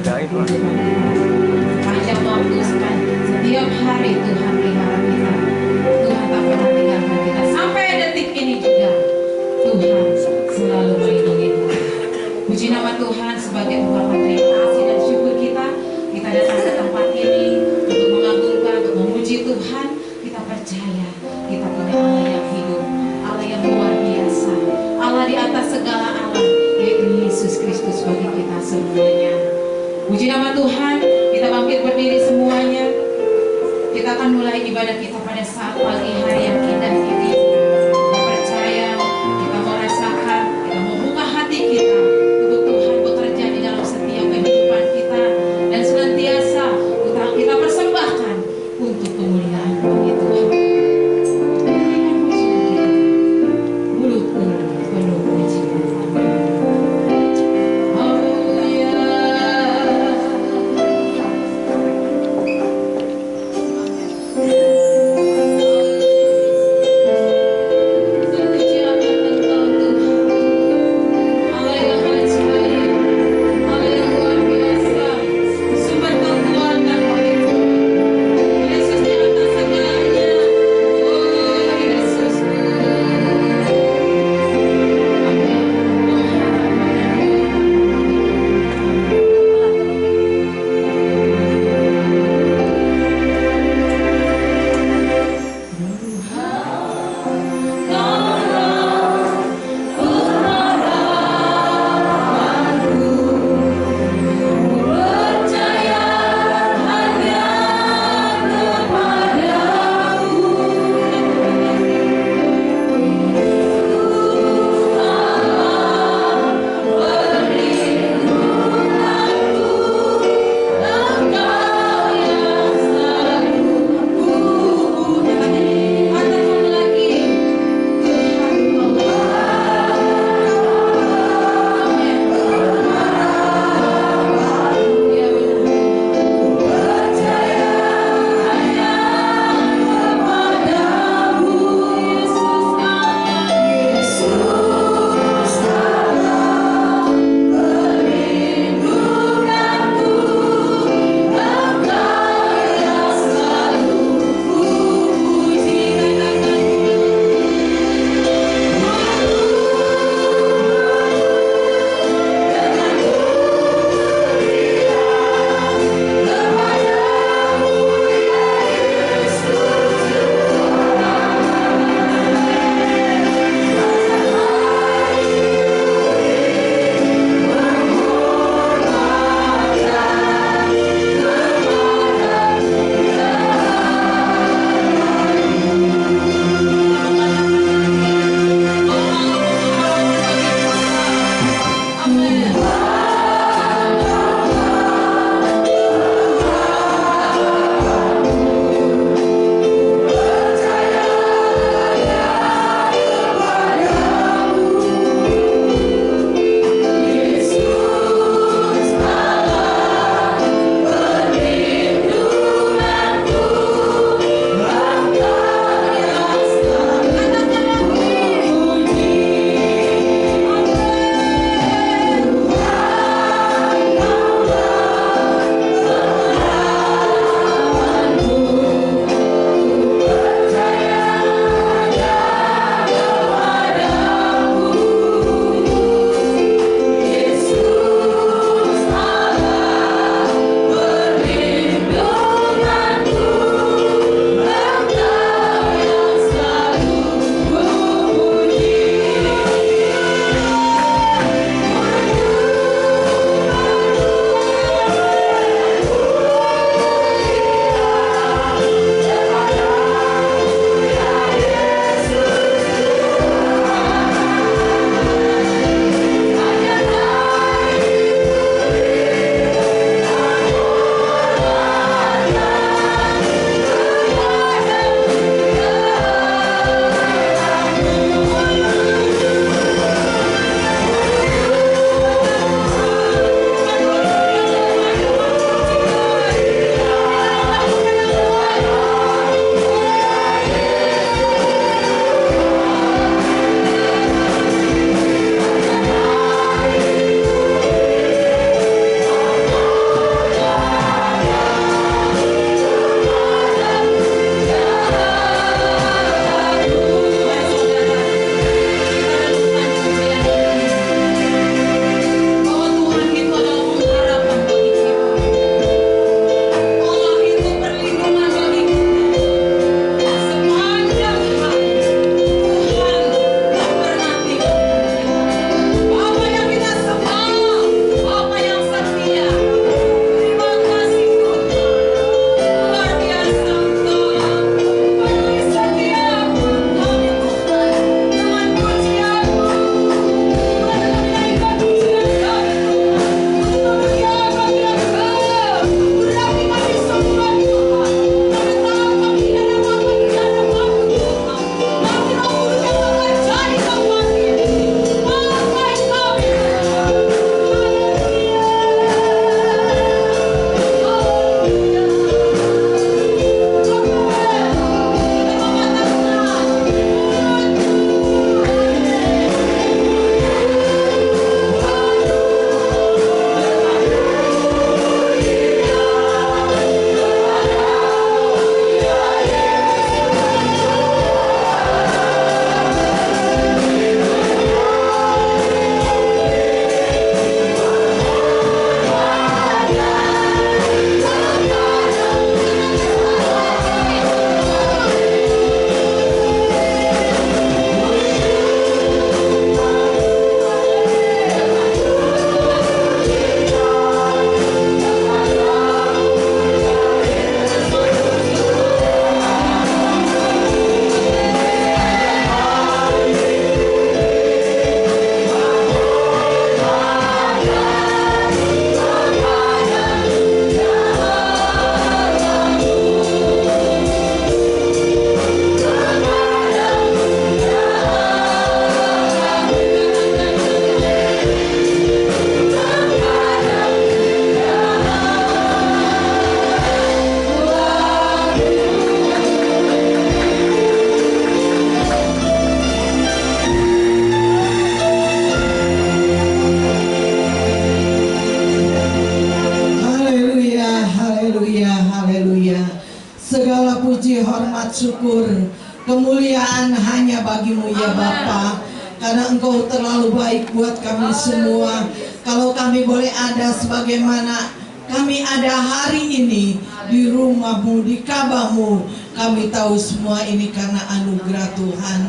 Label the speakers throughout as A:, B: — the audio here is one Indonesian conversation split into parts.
A: bedain Pak.
B: Panjang waktu sekali. Setiap hari Tuhan pelihara kita. Tuhan tak pernah tinggalkan kita. Sampai detik ini juga Tuhan selalu melindungi kita. Puji nama Tuhan sebagai ungkapan terima kasih dan syukur kita. Kita datang ke tempat ini untuk mengagungkan, untuk memuji Tuhan. Kita percaya kita punya Allah yang hidup, Allah yang luar biasa, Allah di atas segala Allah, yaitu Yesus Kristus bagi kita semuanya. Puji nama Tuhan. Kita bangkit berdiri semuanya. Kita akan mulai ibadah kita pada saat pagi hari yang indah ini. Kita percaya, kita mau rasakan, kita mau buka hati kita untuk Tuhan bekerja di dalam setiap kehidupan kita, dan senantiasa kita persembahkan untuk kemuliaan bagi Tuhan. Mulut penuh pujian.
A: haleluya, haleluya. Segala puji, hormat, syukur, kemuliaan hanya bagimu ya Bapa. Karena Engkau terlalu baik buat kami semua. Kalau kami boleh ada sebagaimana kami ada hari ini di rumah-Mu, di Ka'bah-Mu, kami tahu semua ini karena anugerah Tuhan.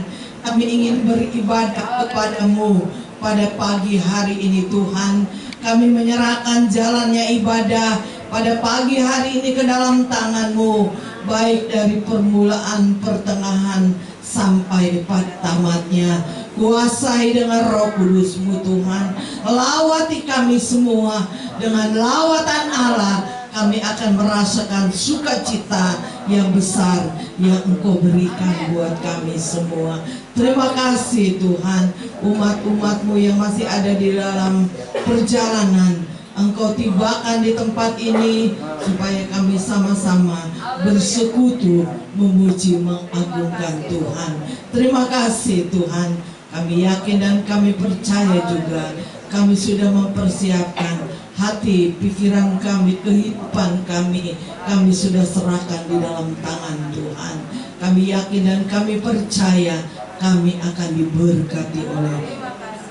A: Kami ingin beribadah kepada-Mu pada pagi hari ini Tuhan. Kami menyerahkan jalannya ibadah pada pagi hari ini ke dalam tangan-Mu, baik dari permulaan, pertengahan, sampai pada tamatnya. Kuasai dengan Roh Kudus-Mu Tuhan. Lawati kami semua dengan lawatan Allah. Kami akan merasakan sukacita yang besar yang Engkau berikan buat kami semua. Terima kasih Tuhan. Umat-umat-Mu yang masih ada di dalam perjalanan, Engkau tibakan di tempat ini supaya kami sama-sama bersekutu memuji mengagungkan Tuhan. Terima kasih Tuhan. Kami yakin dan kami percaya juga kami sudah mempersiapkan hati, pikiran kami, kehidupan kami sudah serahkan di dalam tangan Tuhan. Kami yakin dan kami percaya kami akan diberkati oleh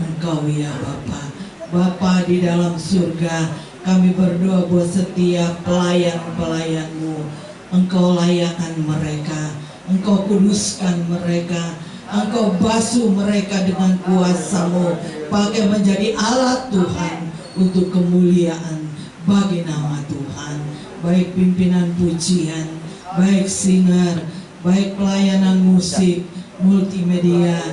A: Engkau ya Bapa. Bapa di dalam surga, kami berdoa buat setiap pelayan-pelayan-Mu. Engkau layakkan mereka, Engkau kuduskan mereka, Engkau basuh mereka dengan kuasa-Mu, pakai menjadi alat Tuhan untuk kemuliaan bagi nama Tuhan. Baik pimpinan pujian, baik singer, baik pelayanan musik, multimedia,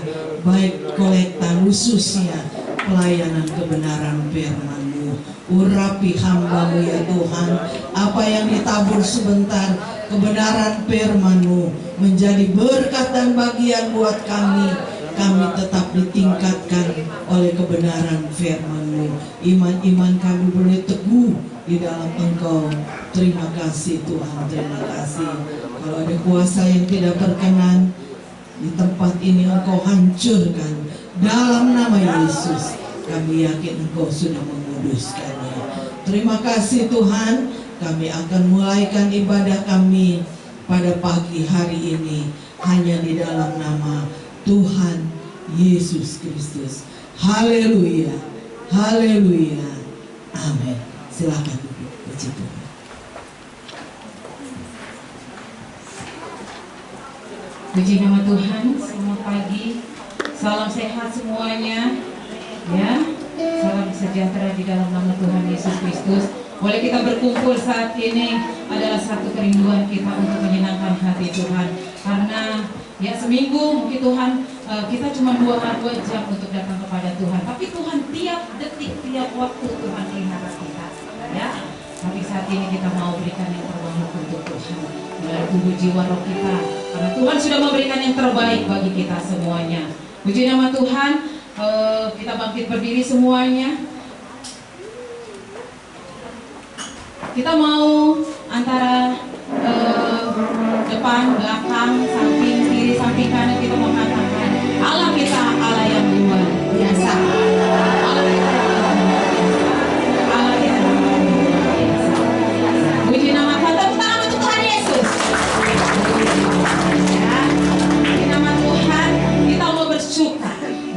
A: baik kolektan, khususnya pelayanan kebenaran firman-Mu. Urapi hamba-Mu ya Tuhan. Apa yang ditabur sebentar, kebenaran firman-Mu menjadi berkat dan bagian buat kami. Kami tetap ditingkatkan oleh kebenaran firman-Mu. Iman-iman kami boleh teguh di dalam Engkau. Terima kasih Tuhan, terima kasih. Kalau ada kuasa yang tidak berkenan di tempat ini, Engkau hancurkan dalam nama Yesus. Kami yakin Engkau sudah menguduskannya. Terima kasih Tuhan. Kami akan mulaikan ibadah kami pada pagi hari ini hanya di dalam nama Tuhan Yesus Kristus. Haleluya, haleluya, amin. Silakan duduk, puji Tuhan.
B: Puji nama Tuhan. Selamat pagi, salam sehat semuanya. Ya, salam sejahtera di dalam nama Tuhan Yesus Kristus. Boleh kita berkumpul saat ini adalah satu kerinduan kita untuk menyenangkan hati Tuhan. Karena ya seminggu mungkin Tuhan kita cuma 2 jam untuk datang kepada Tuhan. Tapi Tuhan tiap detik, tiap waktu Tuhan ingat kita. Ya, tapi saat ini kita mau berikan yang terbaik untuk Tuhan melalui tubuh jiwa roh kita. Karena Tuhan sudah memberikan yang terbaik bagi kita semuanya. Puji nama Tuhan. Kita bangkit berdiri semuanya. Kita mau antara depan, belakang, samping kiri, samping kanan kita mau katakan Allah kita Allah yang luar biasa. Allah kita Allah yang luar biasa. Puji nama Tuhan, tepuk tangan untuk Tuhan Yesus. Ya, puji nama Tuhan. Kita mau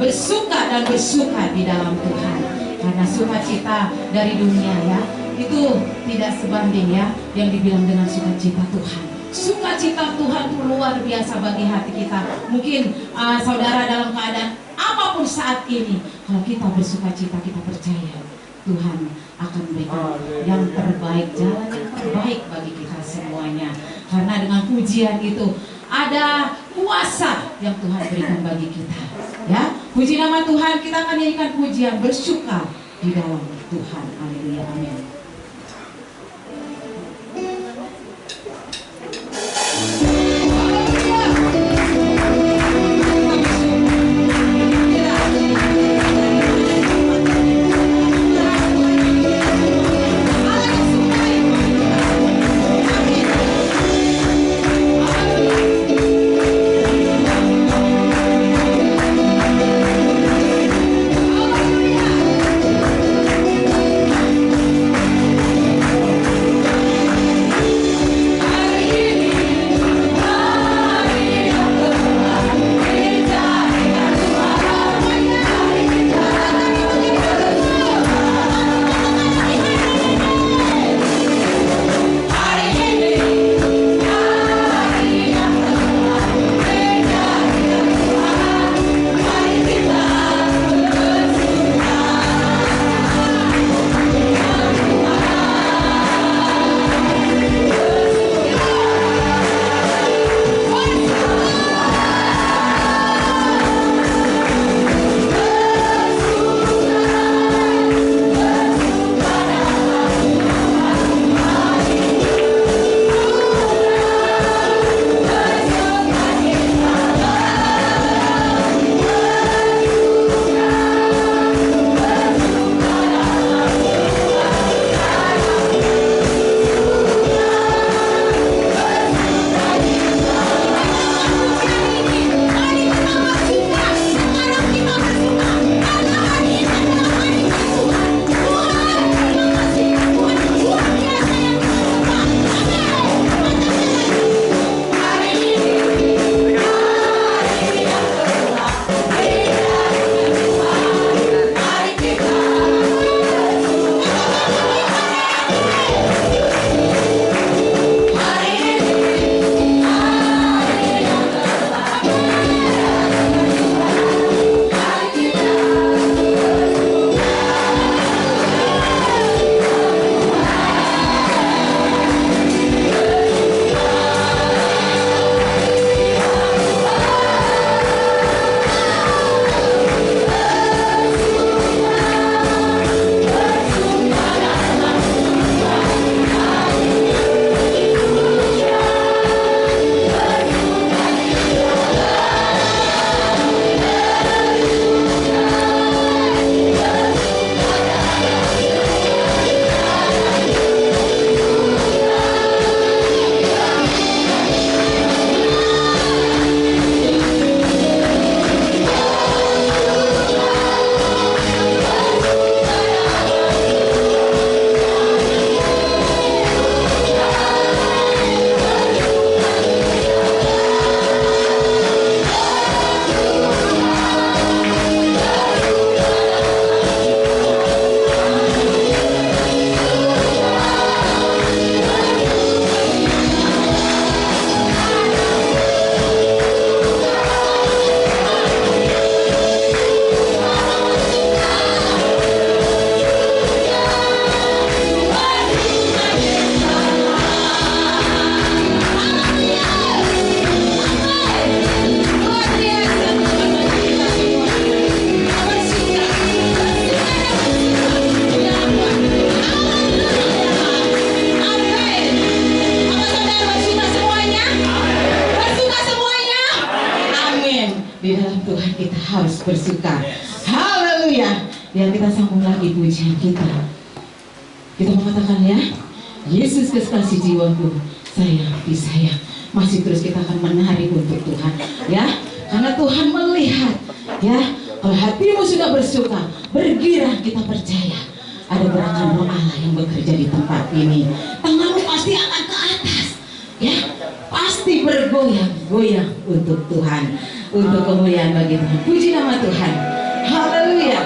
B: bersuka dan bersuka di dalam Tuhan. Karena sukacita dari dunia ya itu tidak sebanding ya yang dibilang dengan sukacita Tuhan. Sukacita Tuhan itu luar biasa bagi hati kita. Mungkin saudara dalam keadaan apapun saat ini, kalau kita bersukacita, kita percaya Tuhan akan berikan yang terbaik, jalan yang terbaik bagi kita semuanya. Karena dengan pujian itu ada kuasa yang Tuhan berikan bagi kita. Ya, puji nama Tuhan. Kita akan nyanyikan pujian bersuka di dalam Tuhan. Haleluya, amin.
C: Hallelujah.
B: harus bersuka. Haleluya. Biar kita sambung lagi pujian kita. Kita mengatakan ya, Yesus kekasih jiwaku, sayang, disayang. Masih terus kita akan menari untuk Tuhan, ya. Karena Tuhan melihat, ya. Kalau hatimu sudah bersuka, bergirang, kita percaya ada gerakan roh Allah yang bekerja di tempat ini. Tanganmu pasti akan ke atas, ya. Pasti bergoyang-goyang untuk Tuhan, untuk kemuliaan bagi Tuhan. Puji nama Tuhan. Haleluya.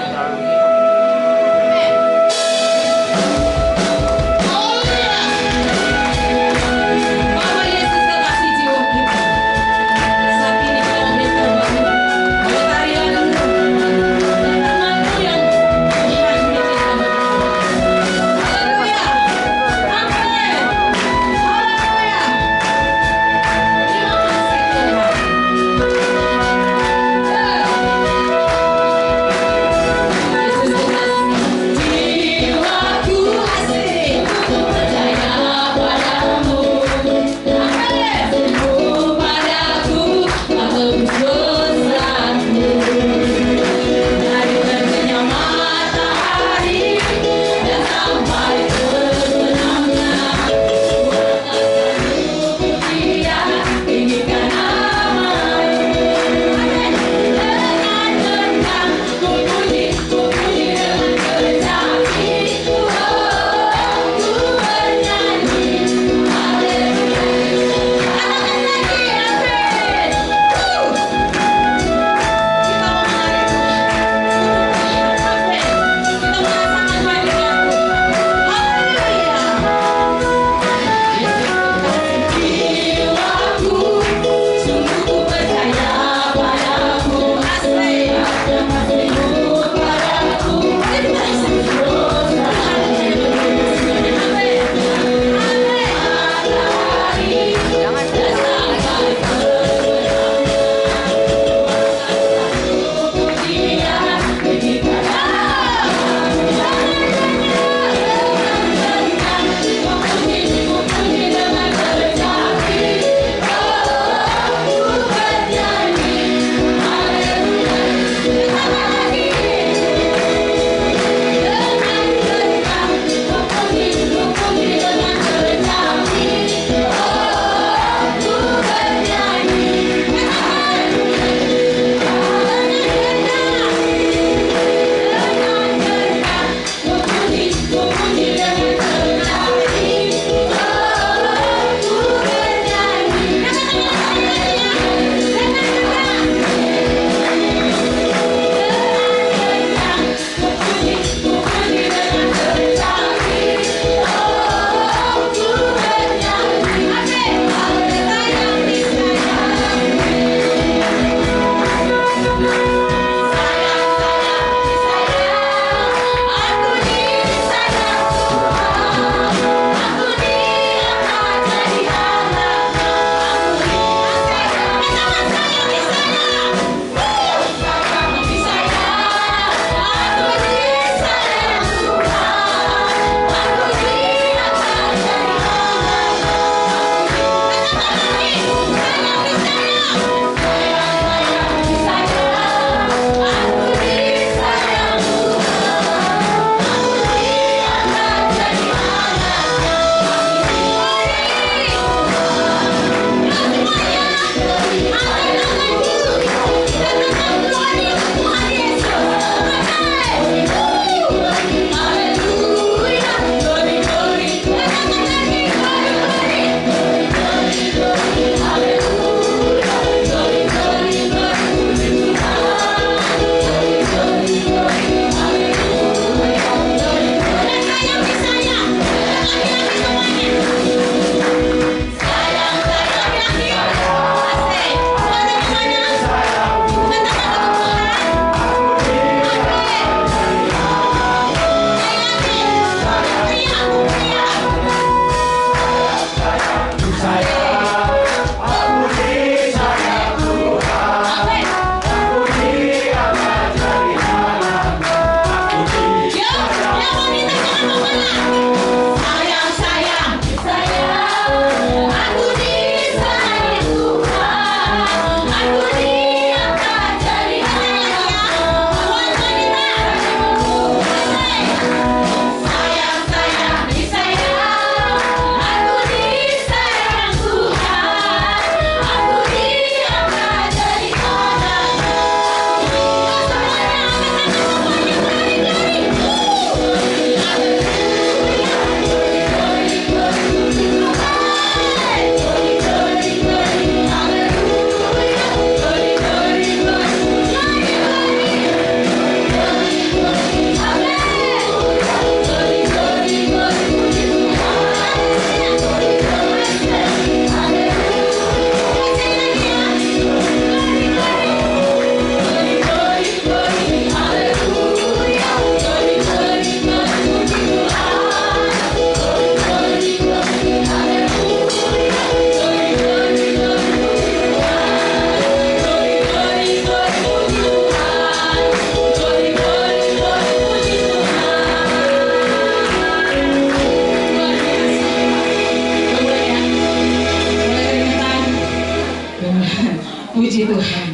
B: Puji Tuhan.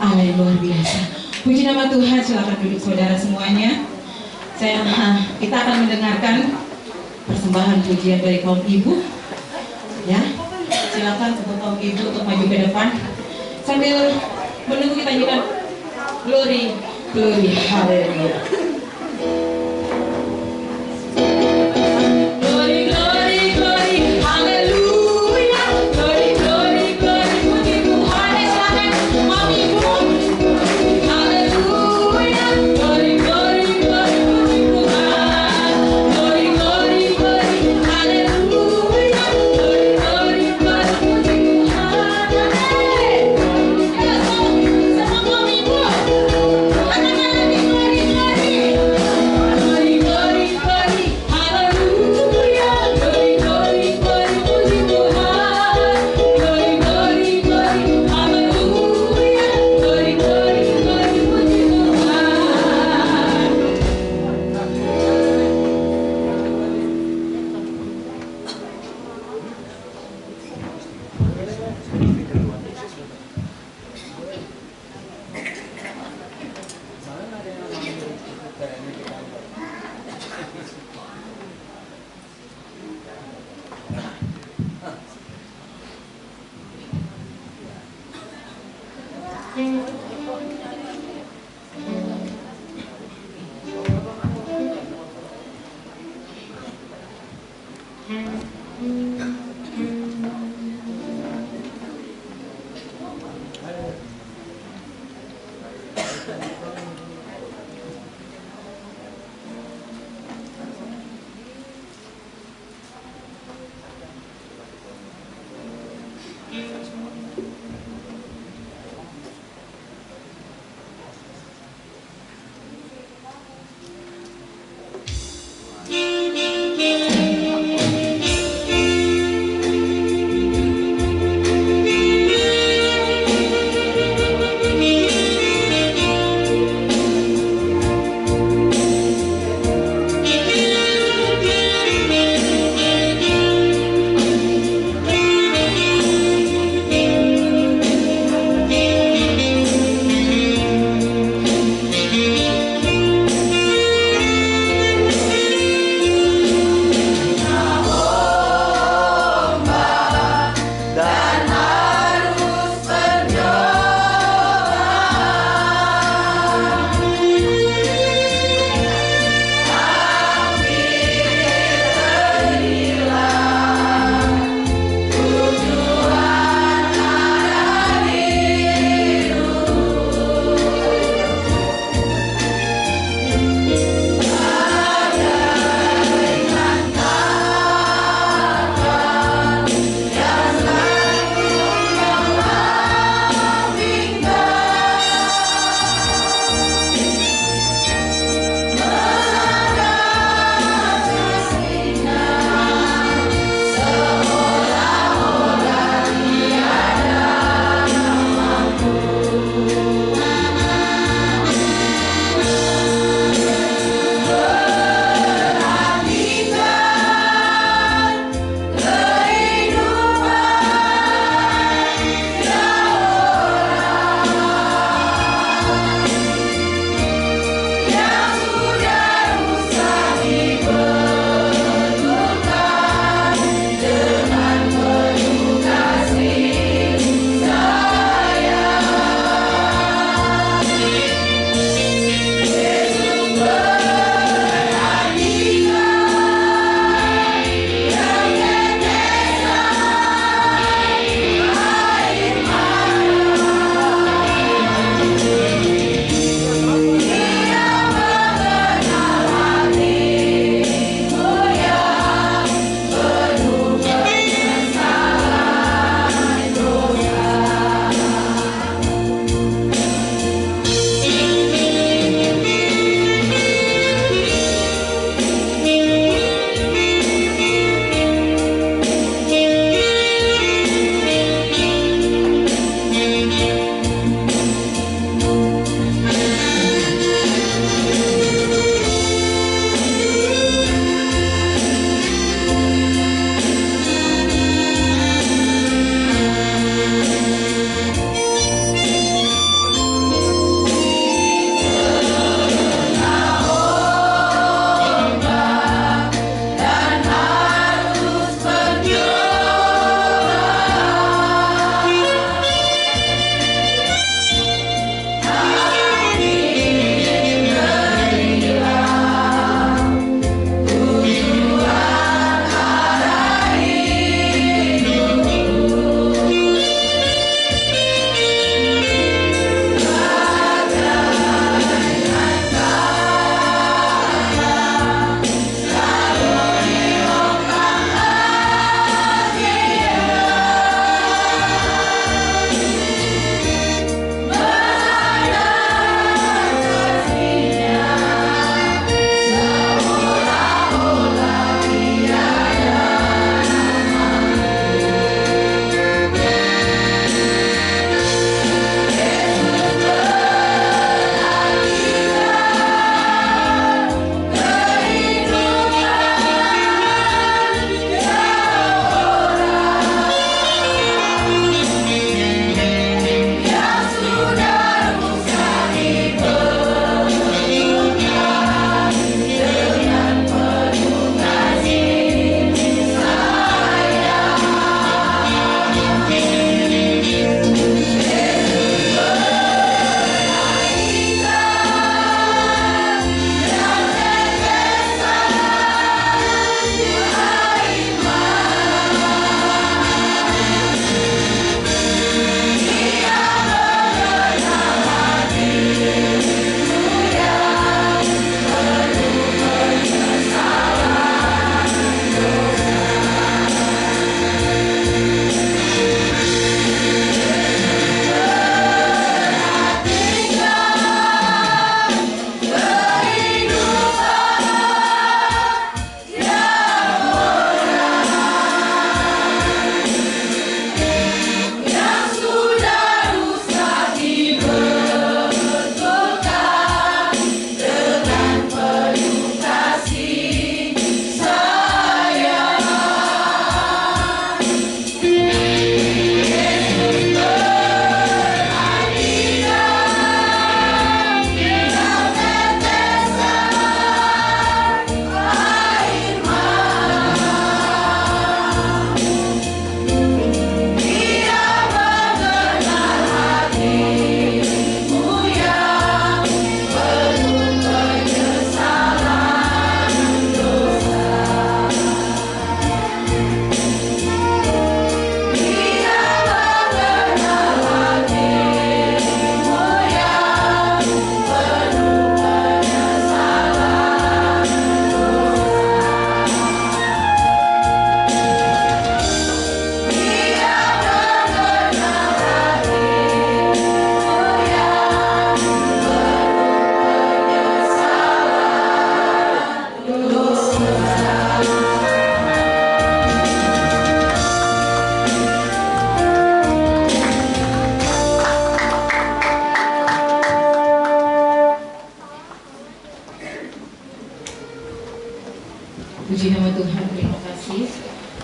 B: Allah yang luar biasa. Puji nama Tuhan. Silakan duduk saudara semuanya. Kita akan mendengarkan persembahan pujian dari kaum ibu. Ya, silakan untuk kaum ibu untuk maju ke depan sambil menunggu kita nyanyikan glory, glory, haleluya.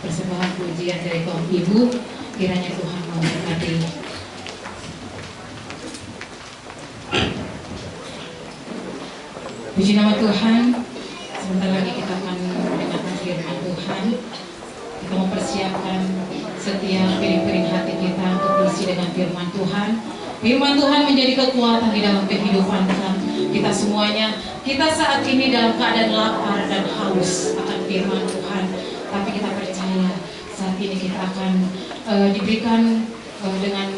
B: persembahan pujian dari kaum ibu. Kiranya Tuhan memberkati. Puji nama Tuhan. Sebentar lagi kita akan mendengarkan firman Tuhan. Kita mempersiapkan setiap piring-piring hati kita untuk diisi dengan firman Tuhan. Firman Tuhan menjadi kekuatan di dalam kehidupan kita semuanya. Kita saat ini dalam keadaan lapar dan haus akan firman Tuhan, tapi kita percaya saat ini kita akan diberikan dengan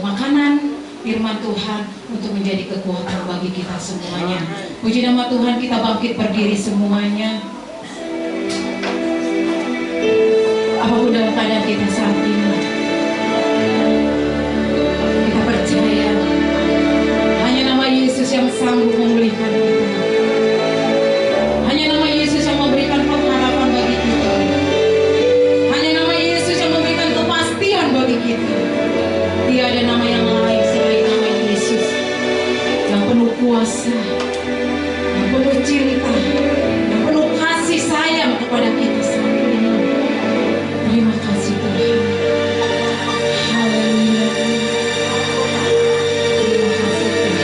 B: makanan firman Tuhan untuk menjadi kekuatan bagi kita semuanya. Puji nama Tuhan, kita bangkit berdiri semuanya. Apapun dalam keadaan kita saat ini, kita percaya hanya nama Yesus yang sanggup memulihkan kita. Hanya nama Yesus yang memberikan pengharapan bagi kita. Hanya nama Yesus yang memberikan kepastian bagi kita. Tiada nama yang lain selain nama Yesus yang penuh kuasa, yang penuh cinta, yang penuh kasih sayang kepada kita saat ini. Terima kasih Tuhan. Haleluya. Terima kasih Tuhan.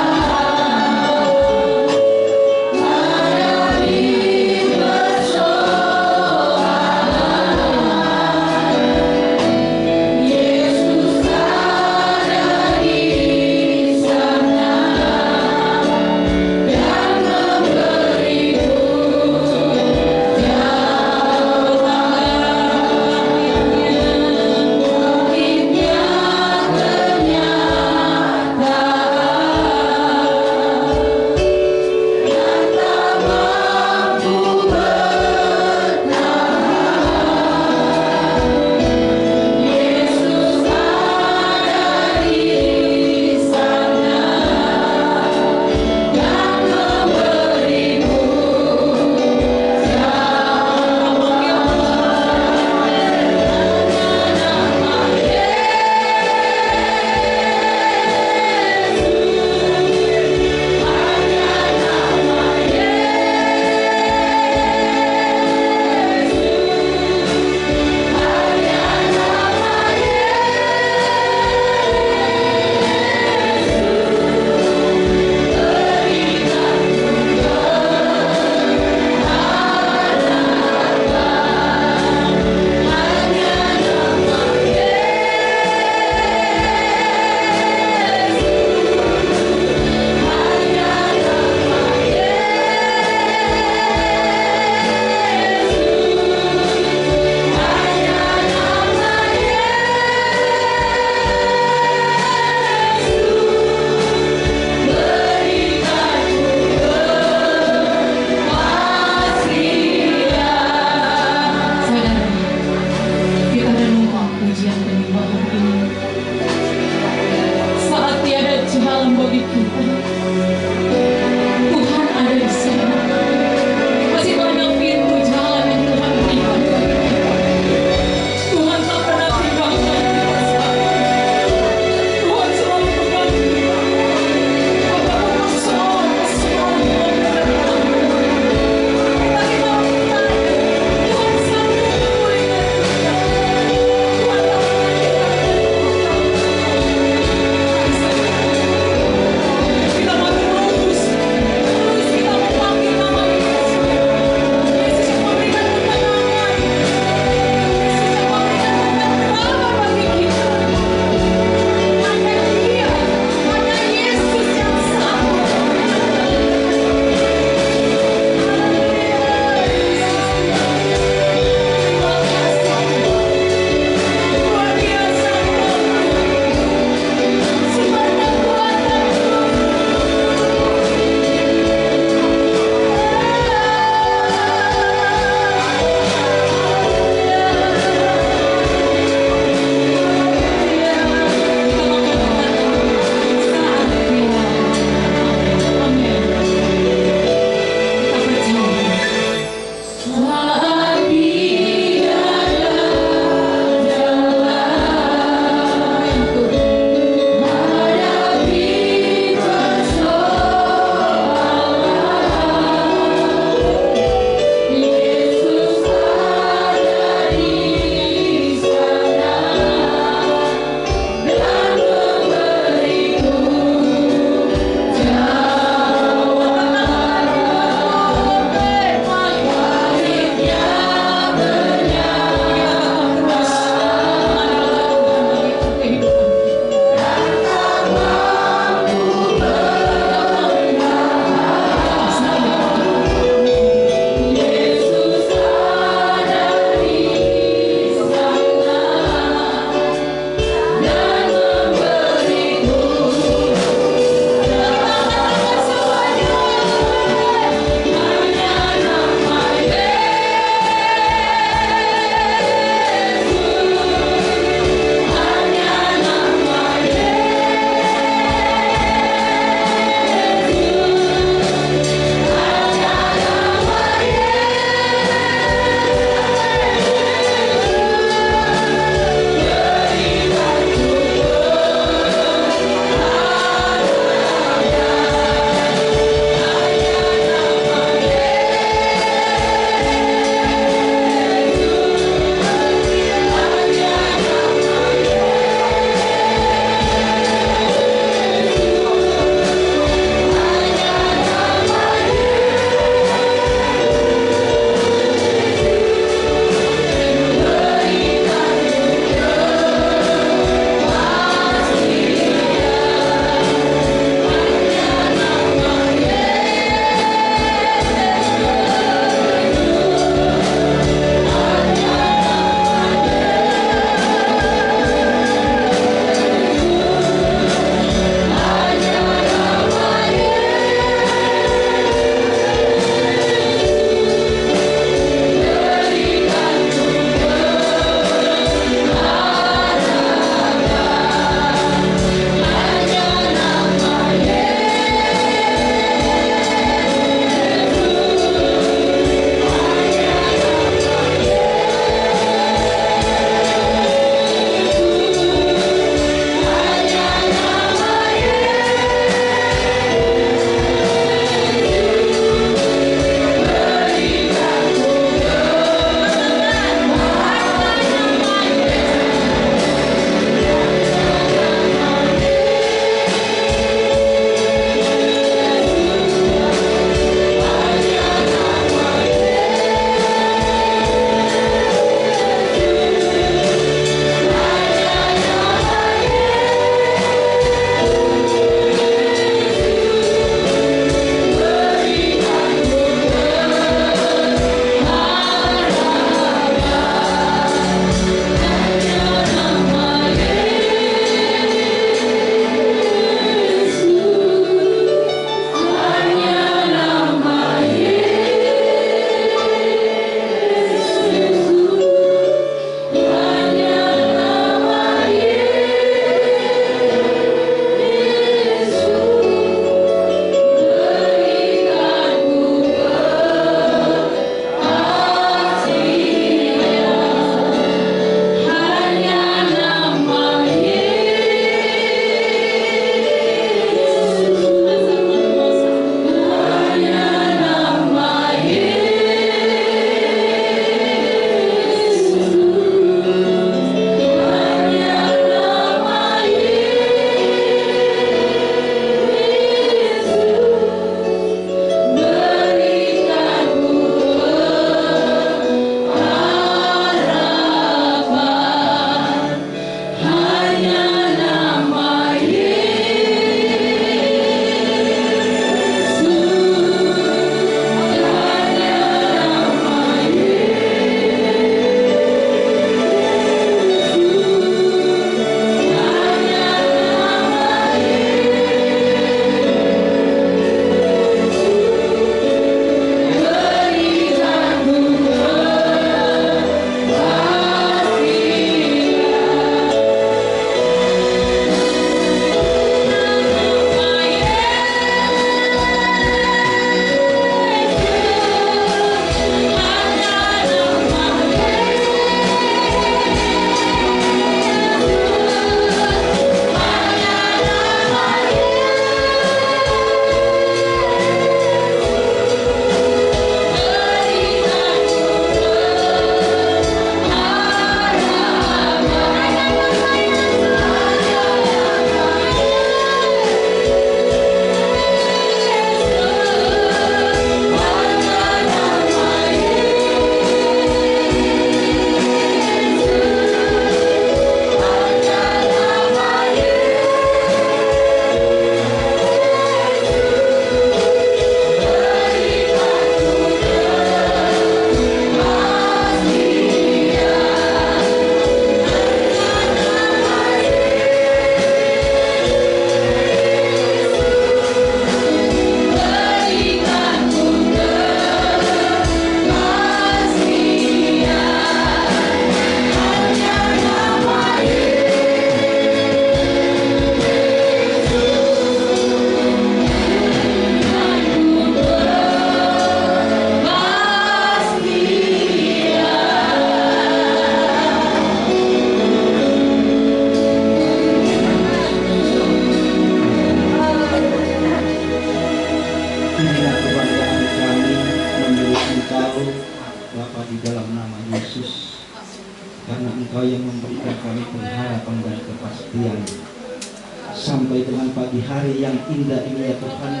C: Sampai dengan pagi hari yang indah ini ya Tuhan,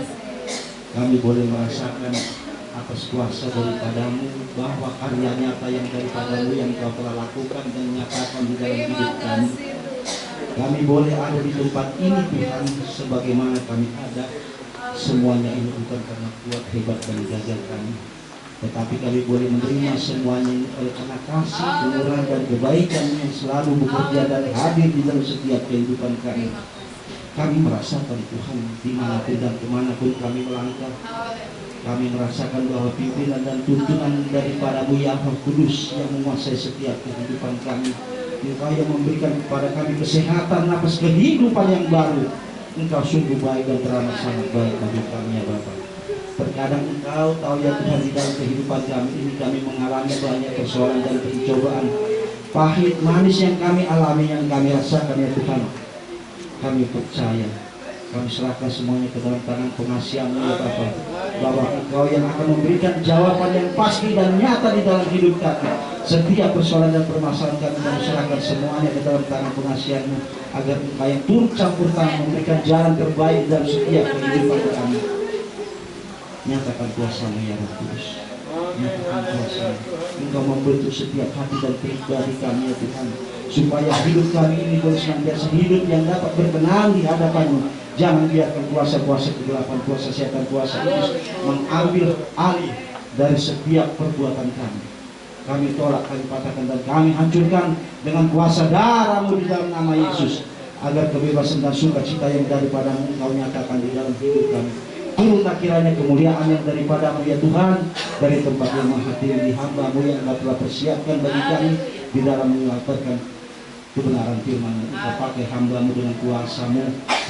C: kami boleh merasakan atas kuasa daripadamu, bahwa karya nyata yang daripadamu yang Kau telah lakukan dan nyatakan di dalam hidup kami. Kami boleh ada di tempat ini Tuhan, sebagaimana kami ada. Semuanya ini bukan karena kuat, hebat, dan gagah kami, tetapi kami boleh menerima semuanya ini oleh karena kasih, kemurahan, dan kebaikan yang selalu bekerja dan hadir di dalam setiap kehidupan kami. Kami merasakan Tuhan, dimanapun dan kemanapun kami melangkah, kami merasakan bahwa pimpinan dan tuntunan daripadamu ya Roh Kudus yang menguasai setiap kehidupan kami. Engkau yang memberikan kepada kami kesehatan, nafas kehidupan yang baru. Engkau sungguh baik dan teramat sangat baik bagi kami ya Bapa. Terkadang Engkau tahu ya Tuhan, di dalam kehidupan kami ini kami mengalami banyak persoalan dan pencobaan, pahit manis yang kami alami, yang kami rasakan ya Tuhan. Kami percaya, kami serahkan semuanya ke dalam tangan pengasihan-Mu ya Bapa, bahwa Engkau yang akan memberikan jawaban yang pasti dan nyata di dalam hidup kami. Setiap persoalan dan permasalahan kami serahkan semuanya ke dalam tangan pengasihan-Mu, agar Engkau yang turut campur tangan memberikan jalan terbaik dalam setiap kehidupan kami. Nyatakan kuasa-Mu ya Roh Kudus, nyatakan kuasa-Mu. Engkau membentuk setiap hati dan pribadi kami ya Tuhan, supaya hidup kami ini boleh senantiasa hidup yang dapat berkenan di hadapan-Mu. Jangan biarkan kuasa-kuasa kegelapan, kuasa setan, kuasa iblis mengambil alih dari setiap perbuatan kami. Kami tolak, kami patahkan, dan kami hancurkan dengan kuasa darah-Mu di dalam nama Yesus, agar kebebasan dan sukacita yang daripadamu Engkau nyatakan di dalam hidup kami. Turunlah kiranya kemuliaan yang daripadamu ya Tuhan, dari tempat yang maha tinggi hamba-Mu yang Engkau telah persiapkan bagi kami di dalam mengabarkan kebenaran firman-Mu. Engkau pakai hamba-Mu dengan kuasa-Mu,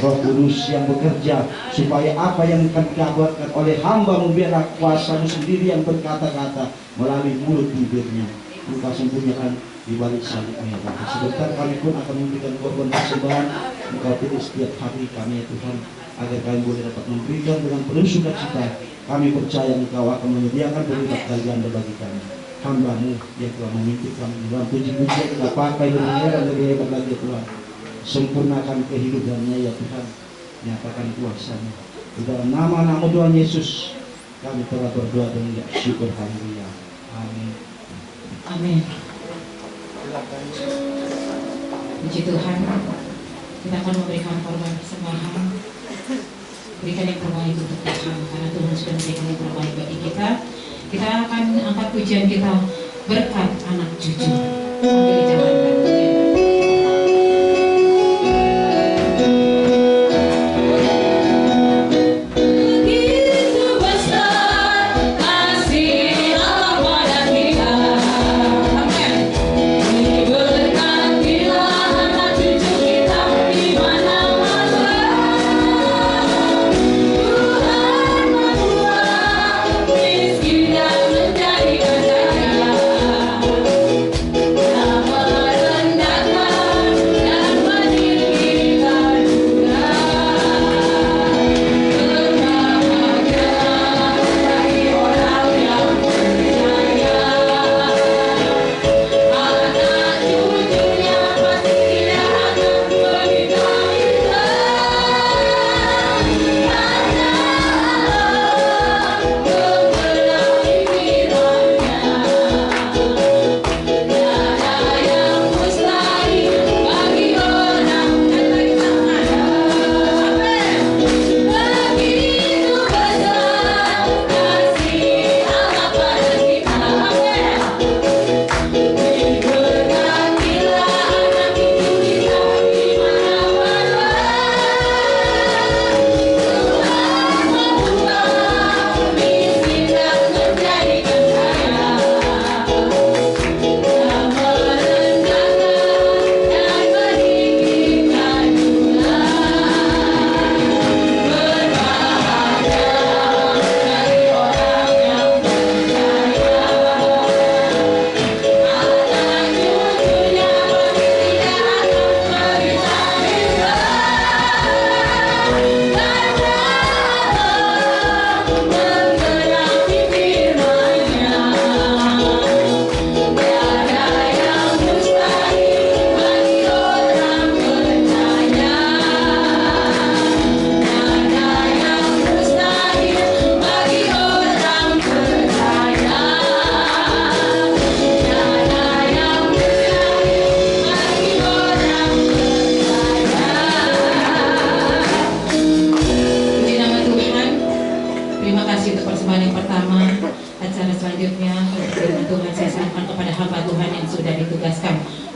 C: Roh Kudus yang bekerja, supaya apa yang akan dikabarkan oleh hamba-Mu, biarlah kuasa-Mu sendiri yang berkata-kata melalui mulut bibirnya. Engkau sempurnakan di balik salib-Mu ya Bapa. Sebentar kami pun akan memberikan korban persembahan. Engkau pilih setiap hati kami ya Tuhan, agar kami boleh dapat memberikan dengan penuh sukacita. Kami percaya Engkau akan menyediakan berlipat kali ganda bagi kami. Hamba-Mu yang telah memimpin kami dalam puji-pujian, Engkau pakai lebih heran, lebih hebat lagi Tuhan. Sempurnakan kehidupannya ya Tuhan, nyatakan kuasa-Mu. Di dalam nama Tuhan Yesus kami telah berdoa dan mengucap syukur. Haleluya. Amin.
B: Amin. Puji Tuhan. Kita akan memberikan korban persembahan. Berikan yang terbaik untuk Tuhan, karena Tuhan sudah memberikan yang terbaik bagi kita. Kita akan angkat pujian kita, berkat anak cucu. Sambil dijalankan pujian.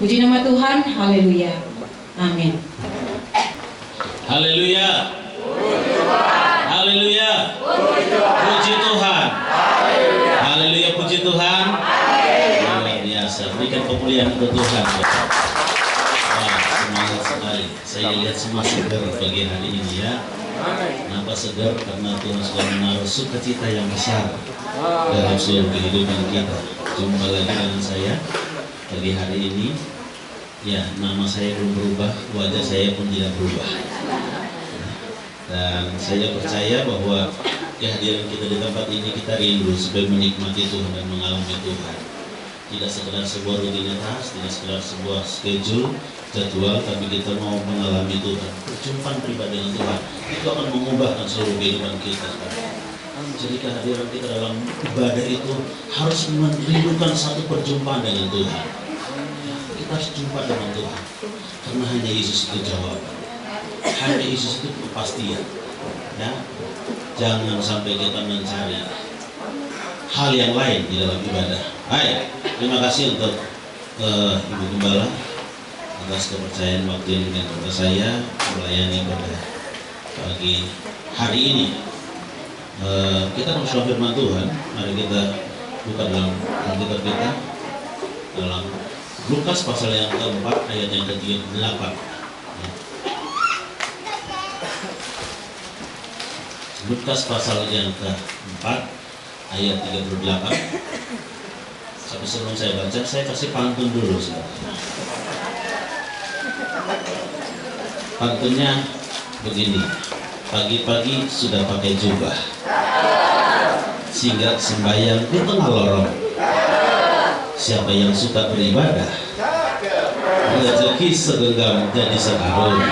B: Puji nama Tuhan, haleluya, amin.
D: Haleluya, haleluya, puji Tuhan, haleluya, puji Tuhan. Luar biasa, berikan kemuliaan untuk Tuhan. Wah, semangat sekali. Saya lihat semua segar pagi hari ini ya. Kenapa segar? Karena Tuhan sudah menaruh sukacita yang besar dalam seluruh kehidupan kita. Jumpa lagi dengan saya pagi hari ini. Ya, nama saya belum berubah, wajah saya pun tidak berubah. Dan saya percaya bahwa kehadiran kita di tempat ini, kita rindu supaya menikmati Tuhan dan mengalami Tuhan. Tidak sekedar sebuah rutinitas, tidak sekedar sebuah schedule, jadwal, tapi kita mau mengalami Tuhan. Perjumpaan pribadi dengan Tuhan itu akan mengubahkan seluruh kehidupan kita. Jadi kehadiran kita dalam ibadah itu harus merindukan satu perjumpaan dengan Tuhan. Kita harus jumpa dengan Tuhan, karena hanya Yesus itu jawaban, hanya Yesus itu kepastian. Ya, jangan sampai kita mencari hal yang lain di dalam ibadah. Baik, terima kasih untuk Ibu Gembala atas kepercayaan waktu yang dengan kepada saya melayani pada pagi hari ini. Kita bersama firman Tuhan. Mari kita buka dalam Alkitab kita dalam Lukas pasal yang keempat ayat yang ke-38. Lukas pasal yang keempat ayat 38. Tapi sebelum saya baca, saya kasih pantun dulu. Pantunnya begini: pagi-pagi sudah pakai jubah, singgah sembahyang di tengah lorong. Siapa yang suka beribadah, rezeki segenggam jadi sekarung.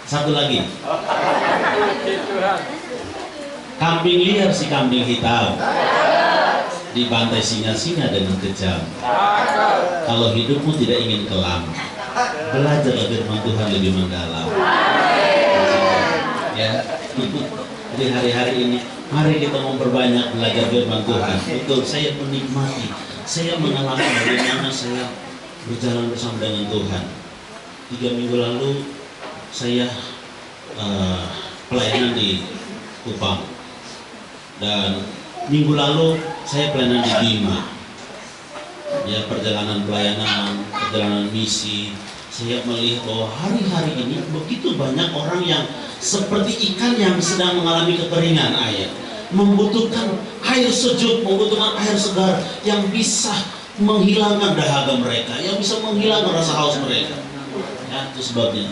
D: Satu lagi, kambing liar si kambing hitam, dibantai singa-singa dengan kejam. Kalau hidupmu tidak ingin kelam, belajar firman Tuhan lebih mendalam. Ya, jadi hari-hari ini mari kita memperbanyak belajar firman Tuhan. Betul, saya menikmati, saya mengalami bagaimana saya berjalan bersama dengan Tuhan. 3 minggu lalu saya pelayanan di Kupang, dan minggu lalu saya pelayanan di Bima. Ya, perjalanan pelayanan, perjalanan misi. Saya melihat bahwa hari-hari ini begitu banyak orang yang seperti ikan yang sedang mengalami kekeringan air, membutuhkan air sejuk, membutuhkan air segar yang bisa menghilangkan dahaga mereka, yang bisa menghilangkan rasa haus mereka. Ya, itu sebabnya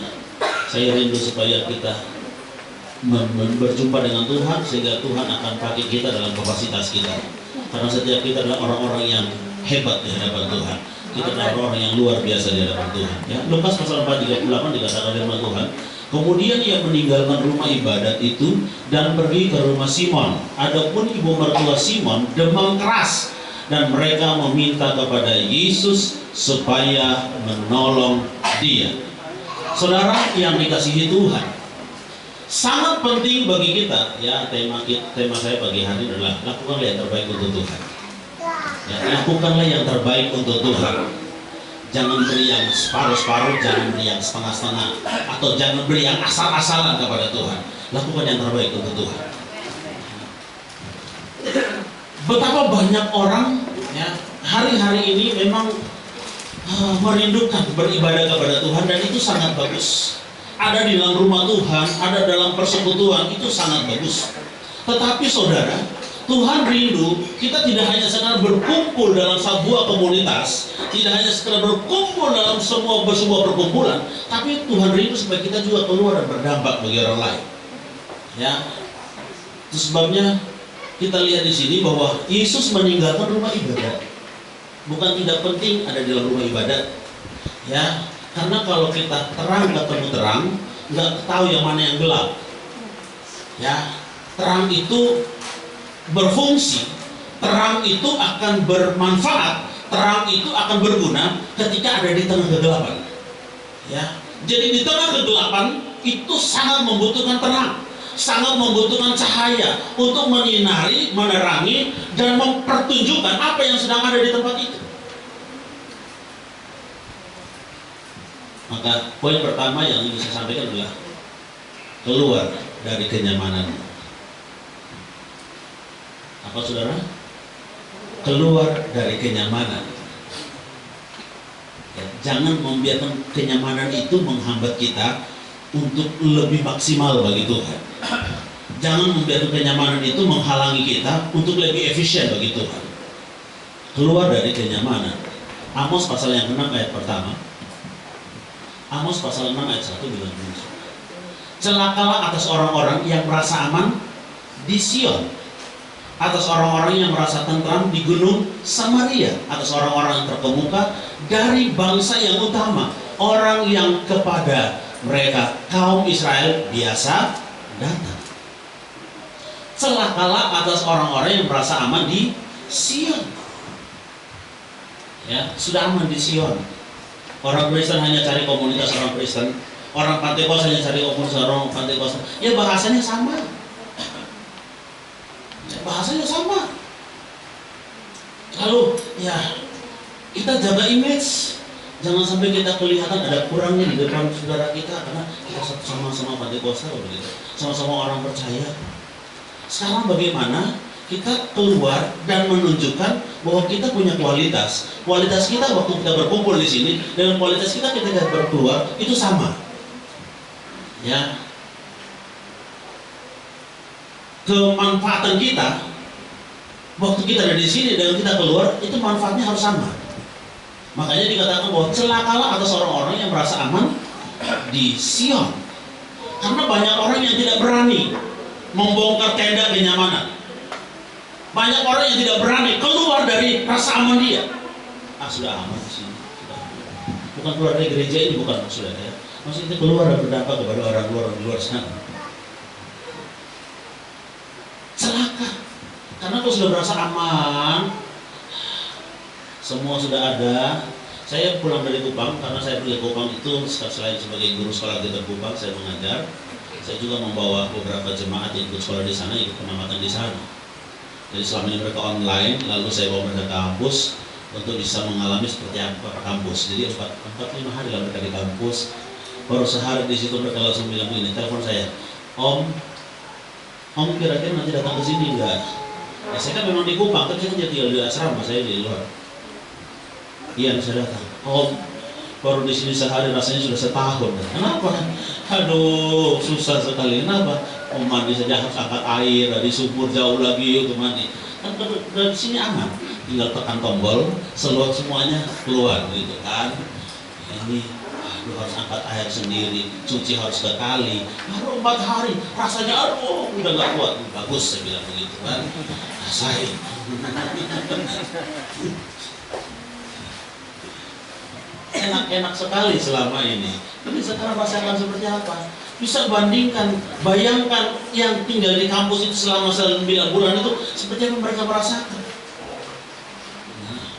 D: saya rindu supaya kita berjumpa dengan Tuhan, sehingga Tuhan akan pakai kita dalam kapasitas kita. Karena setiap kita adalah orang-orang yang hebat di hadapan Tuhan. Kita adalah orang yang luar biasa di hadapan Tuhan. Ya, Lukas pasal 4:38 dikatakan firman Tuhan, kemudian ia meninggalkan rumah ibadat itu dan pergi ke rumah Simon. Adapun ibu mertua Simon demam keras, dan mereka meminta kepada Yesus supaya menolong dia. Saudara yang dikasihi Tuhan, sangat penting bagi kita, ya, tema saya pagi hari adalah lakukanlah yang terbaik untuk Tuhan. Ya, lakukanlah yang terbaik untuk Tuhan. Jangan beri yang separuh-separuh, jangan beri yang setengah-setengah, atau jangan beri yang asal-asalan kepada Tuhan. Lakukan yang terbaik untuk Tuhan. Betapa banyak orang, ya, hari-hari ini memang merindukan beribadah kepada Tuhan, dan itu sangat bagus. Ada di dalam rumah Tuhan, ada dalam persekutuan, itu sangat bagus. Tetapi saudara, Tuhan rindu kita tidak hanya sekedar berkumpul dalam sebuah komunitas, tidak hanya sekedar berkumpul dalam sebuah perkumpulan, tapi Tuhan rindu supaya kita juga keluar dan berdampak bagi orang lain. Ya, itu sebabnya kita lihat di sini bahwa Yesus meninggalkan rumah ibadat. Bukan tidak penting ada di dalam rumah ibadat, ya, karena kalau kita terang ketemu terang, nggak tahu yang mana yang gelap. Ya, terang itu berfungsi, terang itu akan bermanfaat, terang itu akan berguna ketika ada di tengah kegelapan. Ya, jadi di tengah kegelapan itu sangat membutuhkan terang, sangat membutuhkan cahaya untuk menyinari, menerangi, dan mempertunjukkan apa yang sedang ada di tempat itu. Maka poin pertama yang ingin saya sampaikan adalah keluar dari kenyamanan. Apa saudara? Keluar dari kenyamanan. Ya, jangan membiarkan kenyamanan itu menghambat kita untuk lebih maksimal bagi Tuhan. Jangan membiarkan kenyamanan itu menghalangi kita untuk lebih efisien bagi Tuhan. Keluar dari kenyamanan. Amos pasal yang 6 ayat pertama. Amos pasal 6 ayat 1 bilang begini. Celakalah atas orang-orang yang merasa aman di Sion, atas orang-orang yang merasa tentram di gunung Samaria, atas orang-orang yang terkemuka dari bangsa yang utama, orang yang kepada mereka kaum Israel biasa datang. Celakalah atas orang-orang yang merasa aman di Sion. Ya, sudah aman di Sion. Orang Kristen hanya cari komunitas orang Kristen, orang Pentekost hanya cari komunitas orang Pentekost. Ya, bahasanya sama. Bahasanya sama. Lalu ya, kita jaga image, jangan sampai kita kelihatan ada kurangnya di depan saudara kita, karena kita sama-sama Pentekostal begitu, sama-sama orang percaya. Sekarang bagaimana kita keluar dan menunjukkan bahwa kita punya kualitas. Kualitas kita waktu kita berkumpul di sini dengan kualitas kita ketika berkeluar itu sama. Ya. Kemanfaatan kita waktu kita ada di sini dan kita keluar itu manfaatnya harus sama. Makanya dikatakan bahwa celakalah atas orang-orang yang merasa aman di Sion, karena banyak orang yang tidak berani membongkar tenda kenyamanan. Banyak orang yang tidak berani keluar dari rasa aman dia. Sudah aman di sini, sudah aman. Bukan keluar dari gereja ini, bukan maksudnya ya. Maksudnya keluar dan berdampak kepada orang luar sana. Celaka. Karena kalau sudah merasa aman, semua sudah ada. Saya pulang dari Kupang, karena saya pergi ke Kupang itu selain sebagai guru sekolah Alkitab Kupang, saya mengajar. Saya juga membawa beberapa jemaat yang ikut sekolah di sana, ikut pengamatan di sana. Jadi selama ini mereka online, lalu saya bawa mereka ke kampus untuk bisa mengalami seperti apa kampus. Jadi 4-5 hari lah mereka di kampus. Baru sehari di situ mereka langsung bilang ini, telepon saya, Om kira-kira nanti datang ke sini enggak? Ya, saya kan memang di Kupang, tapi saya kan tinggal di asrama, saya di luar. Iya, saya datang. Om, baru di sini sehari rasanya sudah setahun. Kenapa? Aduh, susah sekali. Kenapa? Om mandi saja harus angkat air dari sumur jauh lagi untuk mandi. Kan dari sini aman. Tinggal tekan tombol, semuanya keluar gitu kan. Ini aduh, harus angkat air sendiri, cuci harus ke kali. Baru 4 hari, rasanya aduh udah nggak kuat. Bagus saya bilang begitu kan. Rasain. Enak-enak sekali selama ini. Tapi sekarang rasakan seperti apa? Bisa bandingkan, bayangkan yang tinggal di kampus itu selama 9 bulan itu seperti apa mereka merasakan. Nah,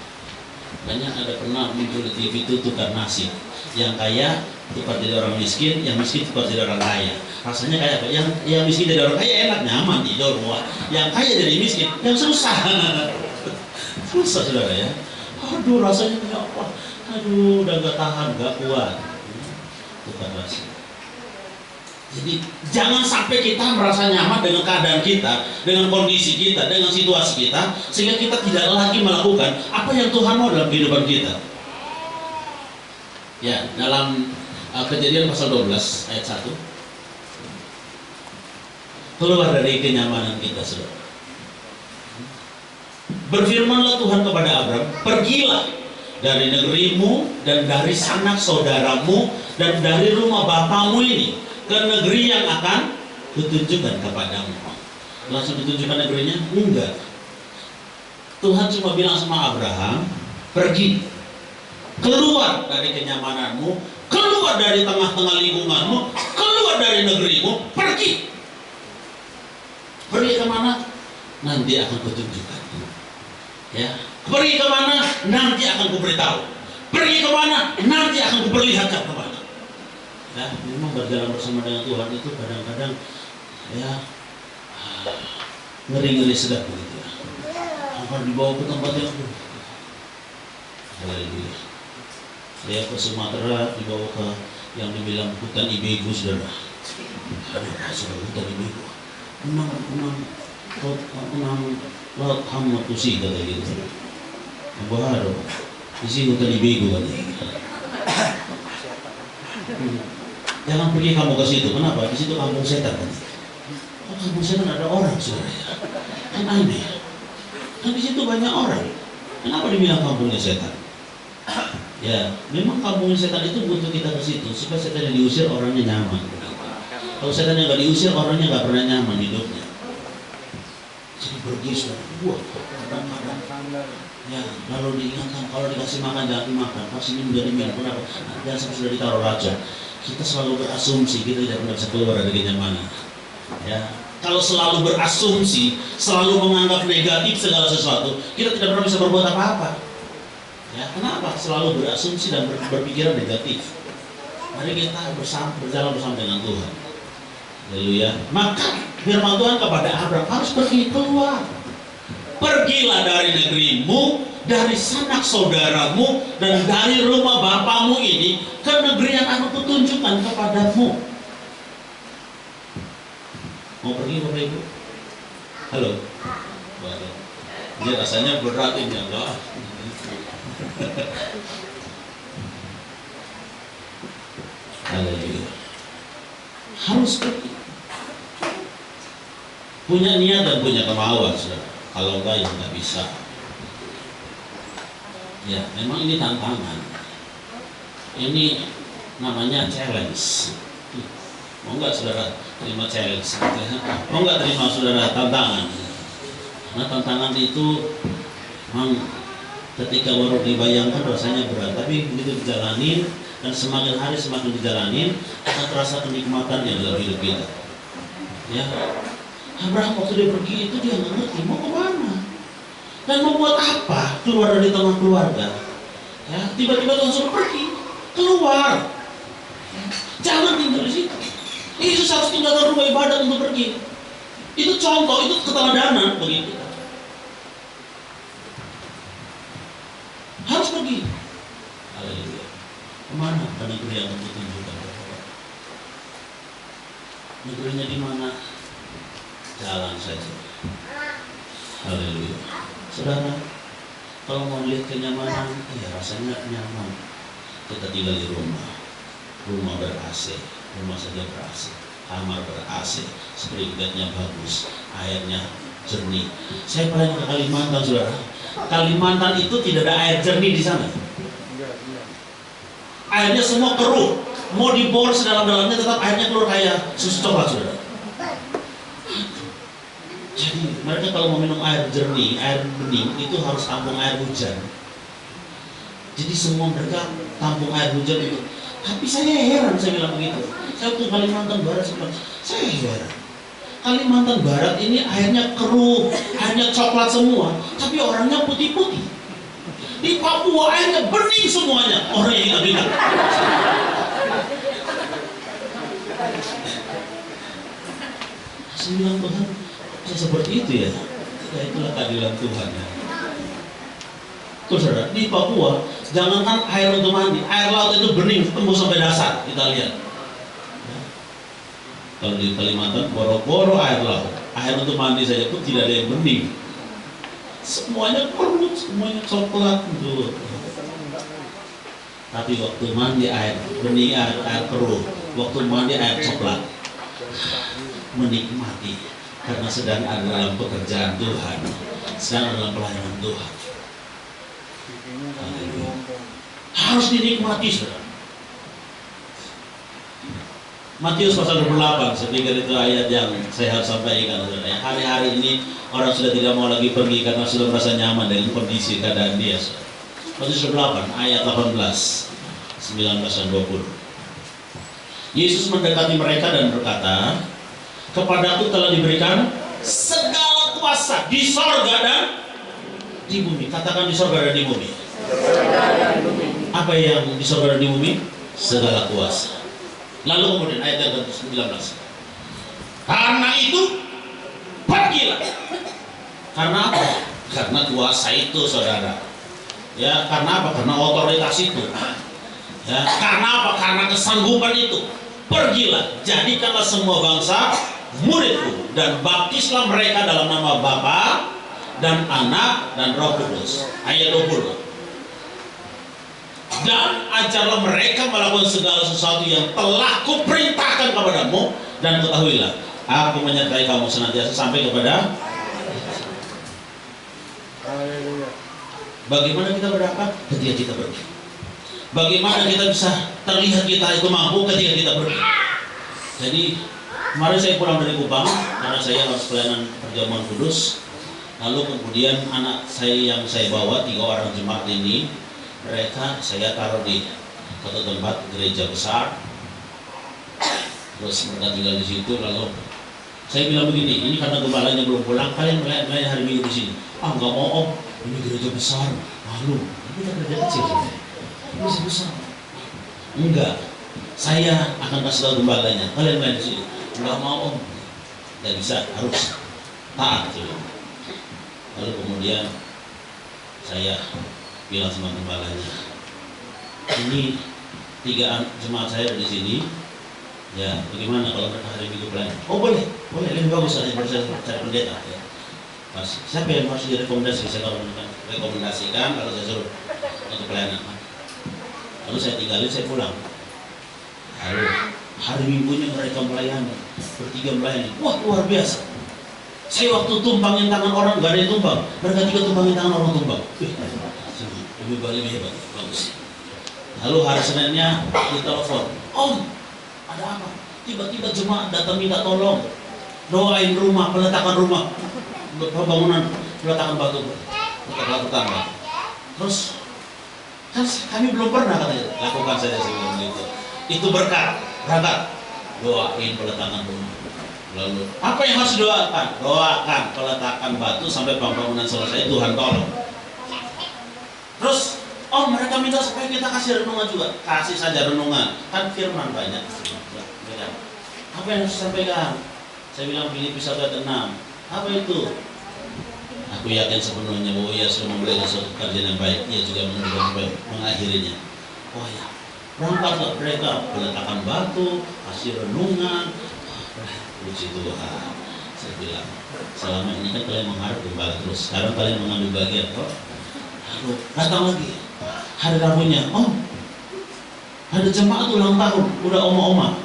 D: banyak ada pernah muncul di TV itu tukar nasib. Yang kaya tukar jadi orang miskin, yang miskin tukar jadi orang kaya. Rasanya kayak apa? Yang miskin jadi orang kaya enak, nyaman, tidur, wah. Yang kaya jadi miskin, yang susah. Susah saudara ya. Aduh rasanya kayak apa? Aduh, udah gak tahan, gak kuat. Bukan rasa. Jadi jangan sampai kita merasa nyaman dengan keadaan kita, dengan kondisi kita, dengan situasi kita, sehingga kita tidak lagi melakukan apa yang Tuhan mau dalam kehidupan kita. Ya, dalam Kejadian pasal 12 ayat 1. Keluar dari kenyamanan kita, saudara. Berfirmanlah Tuhan kepada Abram, pergilah dari negerimu dan dari sanak saudaramu dan dari rumah bapamu ini ke negeri yang akan kutunjukkan kepadamu. Langsung ditunjukkan negerinya? Enggak. Tuhan cuma bilang sama Abraham, pergi, keluar dari kenyamananmu, keluar dari tengah-tengah lingkunganmu, keluar dari negerimu, pergi. Pergi kemana? Nanti akan kutunjukkan. Ya, pergi kemana? Nanti akan kuberitahu. Pergi kemana? Nanti akan kuperlihatkan kemana. Ya, memang berjalan bersama dengan Tuhan itu kadang-kadang ya ngeri-ngeri sedap begitu ya. Akan dibawa ke tempat yang haleluya. Saya ke Sumatera dibawa ke yang dibilang hutan Ibegu, saudara. Saudara, hutan Ibegu. Menang laut Hamatusi kata gitu. Baharo di sini hutan Ibegu katanya. Jangan pergi kamu ke situ. Kenapa? Di situ kampung setan kan. Oh, kampung setan ada orang, saudara. Kan aneh. Kan di situ banyak orang. Kenapa dibilang kampungnya setan? Ya, memang kampungnya setan itu butuh kita ke situ supaya setan yang diusir orangnya nyaman. Kalau setan yang nggak diusir orangnya nggak pernah nyaman hidupnya. Jadi pergi saudara. Wah, kadang-kadang ya, lalu diingatkan kalau dikasih makan jangan dimakan, kasih minum dari minum. Kenapa? Jangan sampai sudah ditaruh racun. Kita selalu berasumsi kita tidak pernah bisa keluar dari kenyamanan. Ya, kalau selalu berasumsi, selalu menganggap negatif segala sesuatu, kita tidak pernah bisa berbuat apa-apa. Ya, kenapa? Selalu berasumsi dan berpikiran negatif. Mari kita berjalan bersama dengan Tuhan. Haleluya. Maka firman Tuhan kepada Abraham harus pergi keluar. Pergilah dari negerimu, dari sanak saudaramu, dan dari rumah bapamu ini ke negeri yang aku kutunjukkan kepadamu. Mau pergi Bapak Ibu? Halo? Ini rasanya berat ini enggak? Haleluya. Harus pergi. Punya niat dan punya kemauan, saudara. Kalau enggak ya nggak bisa. Ya, memang ini tantangan. Ini namanya challenge. Mau nggak saudara terima challenge? Mau nggak terima saudara tantangan? Nah, tantangan itu memang ketika baru dibayangkan rasanya berat, tapi begitu dijalanin dan semakin hari semakin dijalanin akan terasa kenikmatannya dalam hidup kita. Ya, Abraham waktu dia pergi itu dia nggak ngerti mau kemana. Dan membuat apa keluar dari tengah keluarga? Ya, tiba-tiba Tuhan suruh pergi, keluar. Jangan tinggal di situ. Yesus harus tinggalkan rumah ibadat untuk pergi. Itu contoh, itu keteladanan bagi kita. Harus pergi. Haleluya. Kemana? Ke negeri yang tentu tunjukkan. Negerinya di mana? Jalan saja. Haleluya. Saudara, kalau mau lihat kenyamanan, ya rasanya nyaman. Kita tinggal di rumah ber-AC, rumah saja ber-AC, kamar ber-AC, springetnya bagus, airnya jernih. Saya pernah ke Kalimantan, saudara. Kalimantan itu tidak ada air jernih di sana. Airnya semua keruh, mau dibor sedalam-dalamnya tetap airnya keluar kayak susu coklat, saudara. Jadi mereka kalau mau minum air jernih, air bening itu harus tampung air hujan. Jadi semua mereka tampung air hujan itu. Tapi saya heran, saya bilang begitu. Saya waktu Kalimantan Barat saya heran. Kalimantan Barat ini airnya keruh, airnya coklat semua, tapi orangnya putih-putih. Di Papua airnya bening semuanya, orang yang bilang. Saya bilang Tuhan, saya seperti itu ya. Ya itulah keadilan Tuhan ya. Tuh saudara, di Papua jangankan air untuk mandi, air laut itu bening tembus sampai dasar, kita lihat. Ya. Kalau di Kalimantan boro-boro air laut, air untuk mandi saja pun tidak ada yang bening. Semuanya keruh, semuanya coklat gitu. Tapi waktu mandi air bening, air keruh, waktu mandi air coklat, menikmati karena sedang ada dalam pekerjaan Tuhan, sedang dalam pelayanan Tuhan. Harus dinikmati, saudara. Matius pasal 28, saya pikir itu ayat yang saya harus sampaikan, saudara. Hari-hari ini orang sudah tidak mau lagi pergi karena sudah merasa nyaman dengan kondisi keadaan dia, saudara. Matius 28 ayat 18, 19 dan 20. Yesus mendekati mereka dan berkata, "Kepadaku telah diberikan segala kuasa di sorga dan di bumi." Katakan di sorga dan di bumi. Apa yang di sorga dan di bumi? Segala kuasa. Lalu kemudian ayat yang ke-19. Karena itu pergilah. Karena apa? Karena kuasa itu, saudara. Ya, karena apa? Karena otoritas itu. Ya, karena apa? Karena kesanggupan itu. Pergilah, jadikanlah semua bangsa muridku dan baptislah mereka dalam nama Bapa dan Anak dan Roh Kudus. Ayat 20. Dan ajarlah mereka melakukan segala sesuatu yang telah kuperintahkan kepadamu, dan ketahuilah aku menyertai kamu senantiasa sampai kepada. Bagaimana kita berdapat? Ketika kita pergi. Bagaimana kita bisa terlihat kita itu mampu ketika kita pergi. Jadi kemarin saya pulang dari Kupang karena saya harus pelayanan perjamuan kudus. Lalu kemudian anak saya yang saya bawa 3 orang jemaat ini, mereka saya taruh di satu tempat gereja besar. Terus mereka tinggal di situ. Lalu saya bilang begini, ini karena gembalanya belum pulang, kalian melayani hari Minggu di sini. Ah, nggak mau om, ini gereja besar, malu. Ini kan gereja kecil, ini besar. Enggak, saya akan kasih tahu gembalanya, kalian melayani di sini. Nggak mau om, nggak bisa, harus taat. Lalu kemudian saya bilang sama gembalanya, ini 3 jemaat saya ada di sini. Ya, bagaimana kalau mereka hari Minggu pelayanan? Oh boleh, lebih bagus saja baru saya cari pendeta. Ya. Mas, siapa yang harus direkomendasi? Saya rekomendasikan kalau saya suruh untuk pelayanan. Lalu saya tinggalin, saya pulang. Lalu hari Minggunya mereka melayani, bertiga melayani. Wah, luar biasa. Saya waktu tumpangin tangan orang, gak ada yang tumpang. Mereka 3 tumpangin tangan orang tumpang. Lebih hebat, bagus. Lalu hari Seninnya ditelepon, om, ada apa? Tiba-tiba jemaat datang minta tolong doain rumah, peletakan rumah, bangunan, peletakan batu tangga. Terus kan kami belum pernah, katanya, lakukan saja sebelum itu. Itu berkat, doain peletakan rumah. Lalu apa yang harus doakan? Doakan peletakan batu sampai bangunan selesai, Tuhan tolong. Terus mereka minta supaya kita kasih renungan juga. Kasih saja renungan, kan firman banyak. Apa yang harus disampaikan? Saya bilang Filipi 1:6. Apa itu? Aku yakin sepenuhnya bahwa ia sudah memulai suatu pekerjaan yang baik, ia juga mengakhirinya. Oh ya, berangkatlah mereka peletakan batu, kasih renungan. Puji Tuhan. Saya bilang, selama ini kan kalian mengharap gembala terus. Sekarang kalian mengambil bagian kok. Lalu datang lagi. Hari Rabunya, ada jemaat ulang tahun, udah oma-oma.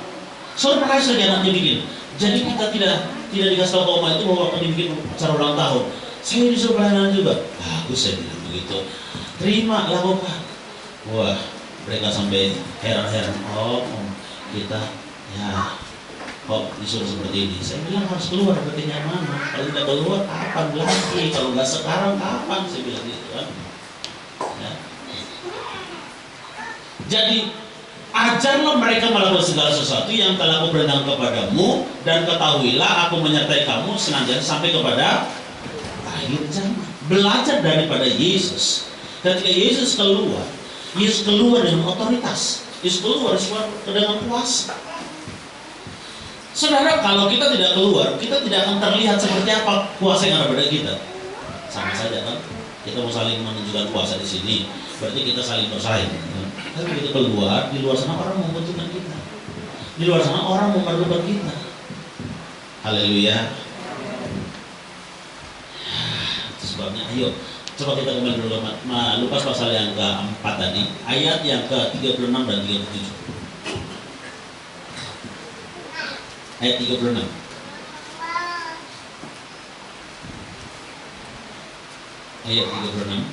D: Surprise lagi anaknya bikin. Jadi kita tidak dikasih tahu ke oma itu bahwa akan dibikin acara ulang tahun. Saya disuruh pelayanan juga. Bagus, saya bilang begitu. Terima, lakukan. Wah, mereka sampai heran-heran. Kita ya kok disuruh seperti ini. Saya bilang harus keluar dari kenyamanan. Kalau tidak keluar, kapan lagi? Kalau nggak sekarang, kapan? Saya bilang gitu kan. Ya. Jadi ajarlah mereka melakukan segala sesuatu yang telah aku perintahkan kepadamu, dan ketahuilah aku menyertai kamu senantiasa sampai kepada akhir zaman. Belajar daripada Yesus. Ketika Yesus keluar dengan otoritas. Yesus keluar dengan kuasa. Saudara, kalau kita tidak keluar, kita tidak akan terlihat seperti apa kuasa yang ada pada kita. Sama saja kan? Kita mau saling menunjukkan kuasa di sini, berarti kita saling bersaing. Tapi begitu keluar, di luar sana orang membutuhkan kita. Di luar sana orang memerlukan kita. Haleluya. Itu sebabnya, ayo coba kita kembali dulu ke Lukas pasal yang ke-4 tadi, ayat yang ke-36 dan 37. Ayat 36. Ayat 36.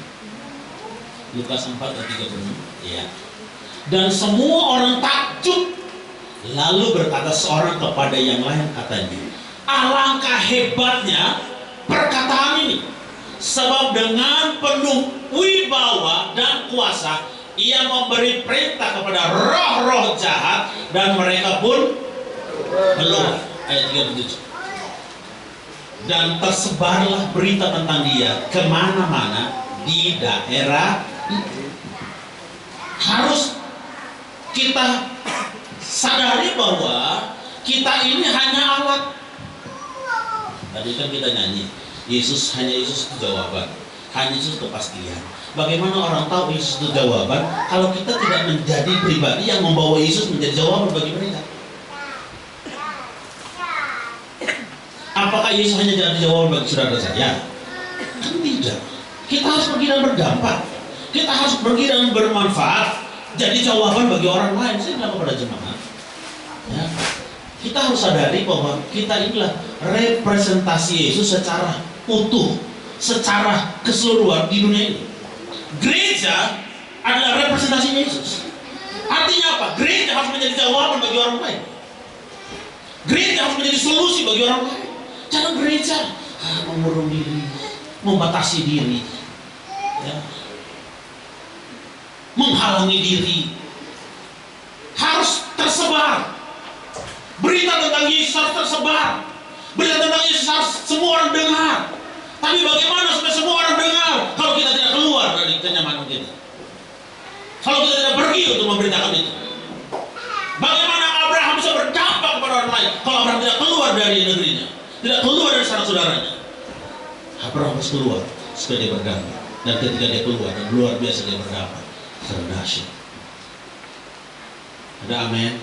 D: Lukas 4 ayat 36. Ya. Dan semua orang takjub. Lalu berkata seorang kepada yang lain, katanya, alangkah hebatnya perkataan ini, sebab dengan penuh wibawa dan kuasa ia memberi perintah kepada roh-roh jahat, dan mereka pun keluar. Ayat 37. Dan tersebarlah berita tentang dia kemana-mana di daerah itu. Harus kita sadari bahwa kita ini hanya alat. Tadi kan kita nyanyi, hanya Yesus itu jawaban, hanya Yesus kepastian. Bagaimana orang tahu Yesus itu jawaban kalau kita tidak menjadi pribadi yang membawa Yesus menjadi jawaban bagi mereka? Apakah Yesus hanya jadi jawaban bagi saudara saya? Kan tidak. Kita harus pergi dan berdampak. Kita harus pergi dan bermanfaat, jadi jawaban bagi orang lain. Saya bilang kepada jemaat, ya, kita harus sadari bahwa kita inilah representasi Yesus secara utuh, secara keseluruhan di dunia ini. Gereja adalah representasi Yesus. Artinya apa? Gereja harus menjadi jawaban bagi orang lain. Gereja harus menjadi solusi bagi orang lain. Jangan gereja mengurung diri, membatasi diri, ya, menghalangi diri. Harus tersebar. Berita tentang Yesus harus tersebar. Berita tentang Yesus harus semua orang dengar. Tapi bagaimana supaya semua orang dengar kalau kita tidak keluar dari kenyamanan kita? Kalau kita tidak pergi untuk memberitakan itu? Bagaimana Abraham bisa berdampak kepada orang lain kalau Abraham tidak keluar dari negerinya, tidak keluar dari sanak saudaranya? Abraham harus keluar supaya dia berdampak. Dan ketika dia keluar, dan luar biasa dia berdampak, terdahsyat. Ada amin?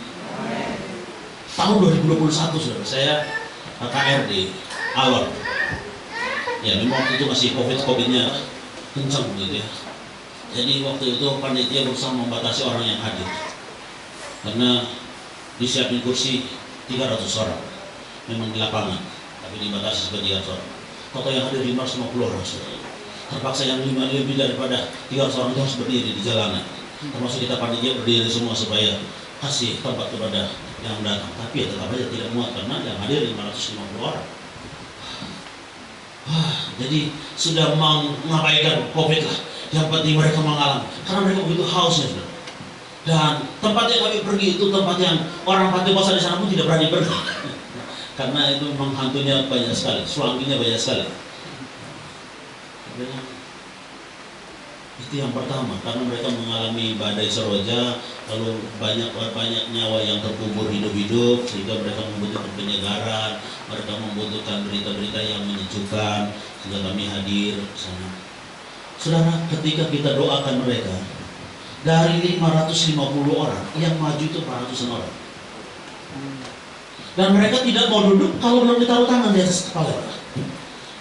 D: Tahun 2021 saudara, saya KKR di Alor. Ya memang waktu itu masih COVID-nya kencang gitu ya. Jadi waktu itu panitia berusaha membatasi orang yang hadir, karena disiapin kursi 300 orang memang di lapangan, tapi dibatasi sebagai 300 orang. Total yang hadir 550 orang saudara. Terpaksa yang lebih daripada 300 orang itu harus berdiri di jalanan, termasuk kita panitia berdiri semua supaya kasih tempat kepada yang datang. Tapi ya tetap aja tidak muat karena yang hadir 550 orang. Jadi sudah mengabaikan COVID lah. Yang penting mereka mengalami, karena mereka begitu hausnya. Dan tempat yang kami pergi itu tempat yang orang pantai kosan di sana pun tidak berani pergi. karena itu memang hantunya banyak sekali, suaminya banyak sekali. Itu yang pertama, karena mereka mengalami badai seroja, lalu banyak nyawa yang terkubur hidup-hidup, sehingga mereka membutuhkan penyegaran, mereka membutuhkan berita-berita yang menyejukkan, sehingga kami hadir ke sana. Saudara, ketika kita doakan mereka, dari 550 orang, yang maju itu 400 orang. Dan mereka tidak mau duduk kalau belum ditaruh tangan di atas kepala.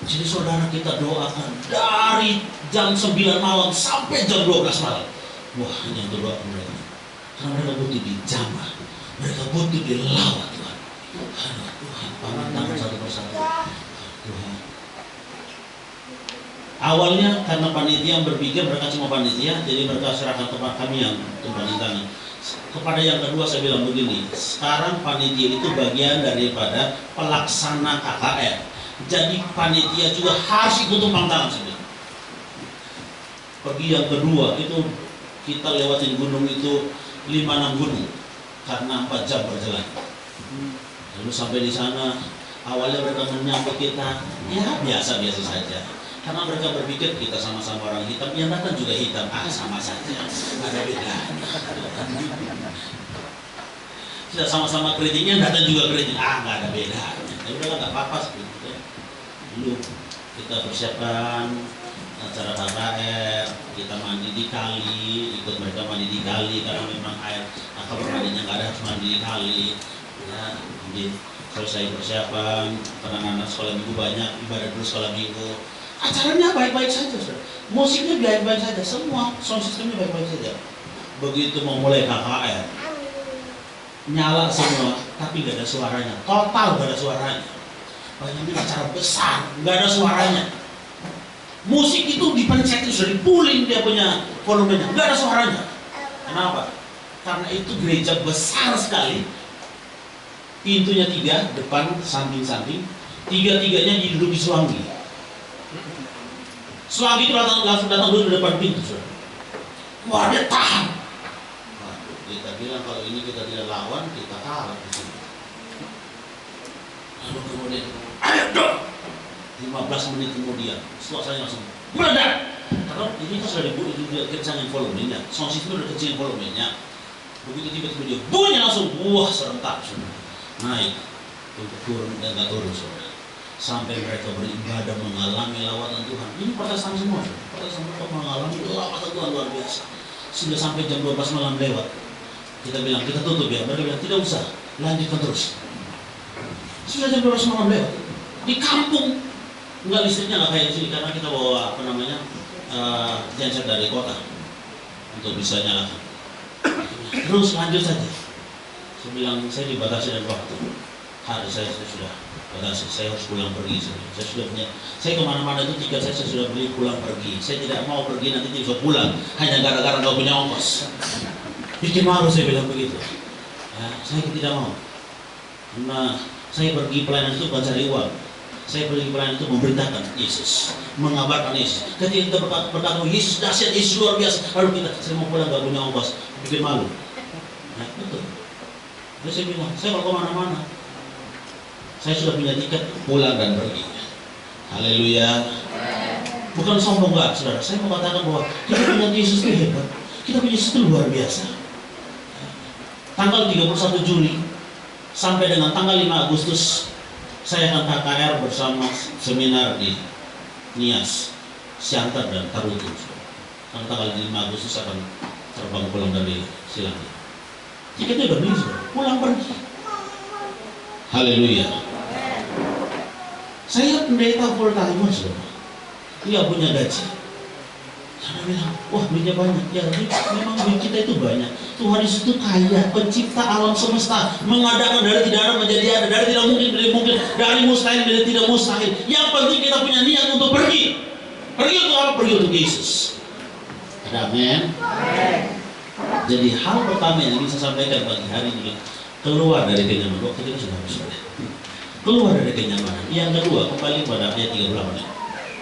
D: Jadi saudara, kita doakan dari jam 9 malam sampai jam 12 malam. Wah, hanya untuk doa mereka. Karena mereka butuh dijamah, mereka butuh dilawat Tuhan. Aduh, Tuhan, paman tangan satu persatu. Tuhan. Awalnya karena panitia berpikir mereka cuma panitia, jadi mereka serahkan kepada kami yang tumpangi tangan. Kepada yang kedua saya bilang begini, sekarang panitia itu bagian daripada pelaksana KKR. Jadi panitia juga harus ikut tumpang tangan sebenarnya. Pergi yang kedua itu kita lewatin gunung itu 5-6 gunung karena 4 jam perjalanan. Lalu sampai di sana awalnya mereka menyambut kita ya biasa-biasa saja. Karena mereka berpikir kita sama-sama orang hitam, yang datang juga hitam, sama saja, ada beda. Kita sama-sama kritiknya, datang juga kritik, nggak ada beda. Ya udah nggak apa-apa seperti itu. Dulu kita persiapkan acara KKR, kita mandi di kali, ikut mereka mandi di kali karena memang air kamar mandinya nggak ada, harus mandi di kali. Ya, jadi selesai persiapan, karena anak sekolah minggu banyak, ibadah dulu sekolah minggu. Acaranya baik-baik saja, saudara. Musiknya baik-baik saja, semua sound systemnya baik-baik saja. Begitu mau mulai KKR, nyala semua, tapi nggak ada suaranya, total nggak ada suaranya. Bayangin acara besar, nggak ada suaranya. Musik itu dipencet, sudah dipuling dia punya volumenya, nggak ada suaranya. Kenapa? Karena itu gereja besar sekali, pintunya 3, depan, samping-samping, 3-tiganya duduk di Suwangi. Suwangi itu langsung datang dulu di depan pintu, saudara. Wah, dia tahan. Waduh, kita bilang kalau ini kita tidak lawan, kita kalah di sini. Lalu kemudian, ayo dong. 15 menit kemudian, suasananya langsung meledak. Karena ini kan sudah dikencangin volumenya, sound system sudah kecilin volumenya. Begitu tiba-tiba dia bunyi langsung, wah serentak, saudara. Naik, untuk turun dan nggak turun, saudara. Sampai mereka beribadah mengalami lawatan Tuhan. Ini Protestan semua, Protestan mereka mengalami lawatan Tuhan luar biasa. Sudah sampai jam 12 malam lewat. Kita bilang kita tutup ya, mereka bilang tidak usah, lanjutkan terus. Sudah jam 12 malam lewat. Di kampung nggak listriknya nggak kayak di sini karena kita bawa genset dari kota untuk bisa nyalakan. Terus lanjut saja. Saya bilang saya dibatasi dengan waktu. Hari saya sudah batasi, saya harus pulang pergi. Saya sudah punya, saya kemana-mana itu tiket saya sudah beli pulang pergi. Saya tidak mau pergi nanti tidak bisa pulang hanya gara-gara nggak punya ongkos. Bikin malu saya bilang begitu. Ya, saya tidak mau. Karena saya pergi pelayanan itu bukan cari uang. Saya pergi pelayanan itu memberitakan Yesus, mengabarkan Yesus. Ketika kita berkata Yesus dahsyat, Yesus luar biasa, lalu saya mau pulang nggak punya ongkos, bikin malu. Nah, betul. Terus saya bilang, saya kalau kemana-mana, saya sudah punya tiket pulang dan pergi. Haleluya. Bukan sombong enggak, saudara. Saya mau katakan bahwa kita punya Yesus itu hebat. Kita punya Yesus itu luar biasa. Tanggal 31 Juli sampai dengan tanggal 5 Agustus saya akan KKR bersama seminar di Nias, Siantar dan Tarutu. Karena tanggal 5 Agustus akan terbang pulang dari Silangit. Tiketnya udah beli, saudara. Pulang pergi. Haleluya. Saya pendeta full timer, saudara. Dia punya gaji. Saya bilang, wah duitnya banyak. Ya, memang duit kita itu banyak. Tuhan Yesus itu kaya, pencipta alam semesta, mengadakan dari tidak ada menjadi ada, dari tidak mungkin menjadi mungkin, dari mustahil menjadi tidak mustahil. Yang penting kita punya niat untuk pergi. Pergi untuk apa? Pergi untuk Yesus. Ada amin. Jadi hal pertama yang ingin saya sampaikan pagi hari ini, keluar dari kenyamanan. Waktu kita sudah habis. Keluar dari kenyamanan. Yang kedua, kembali pada ayat 38.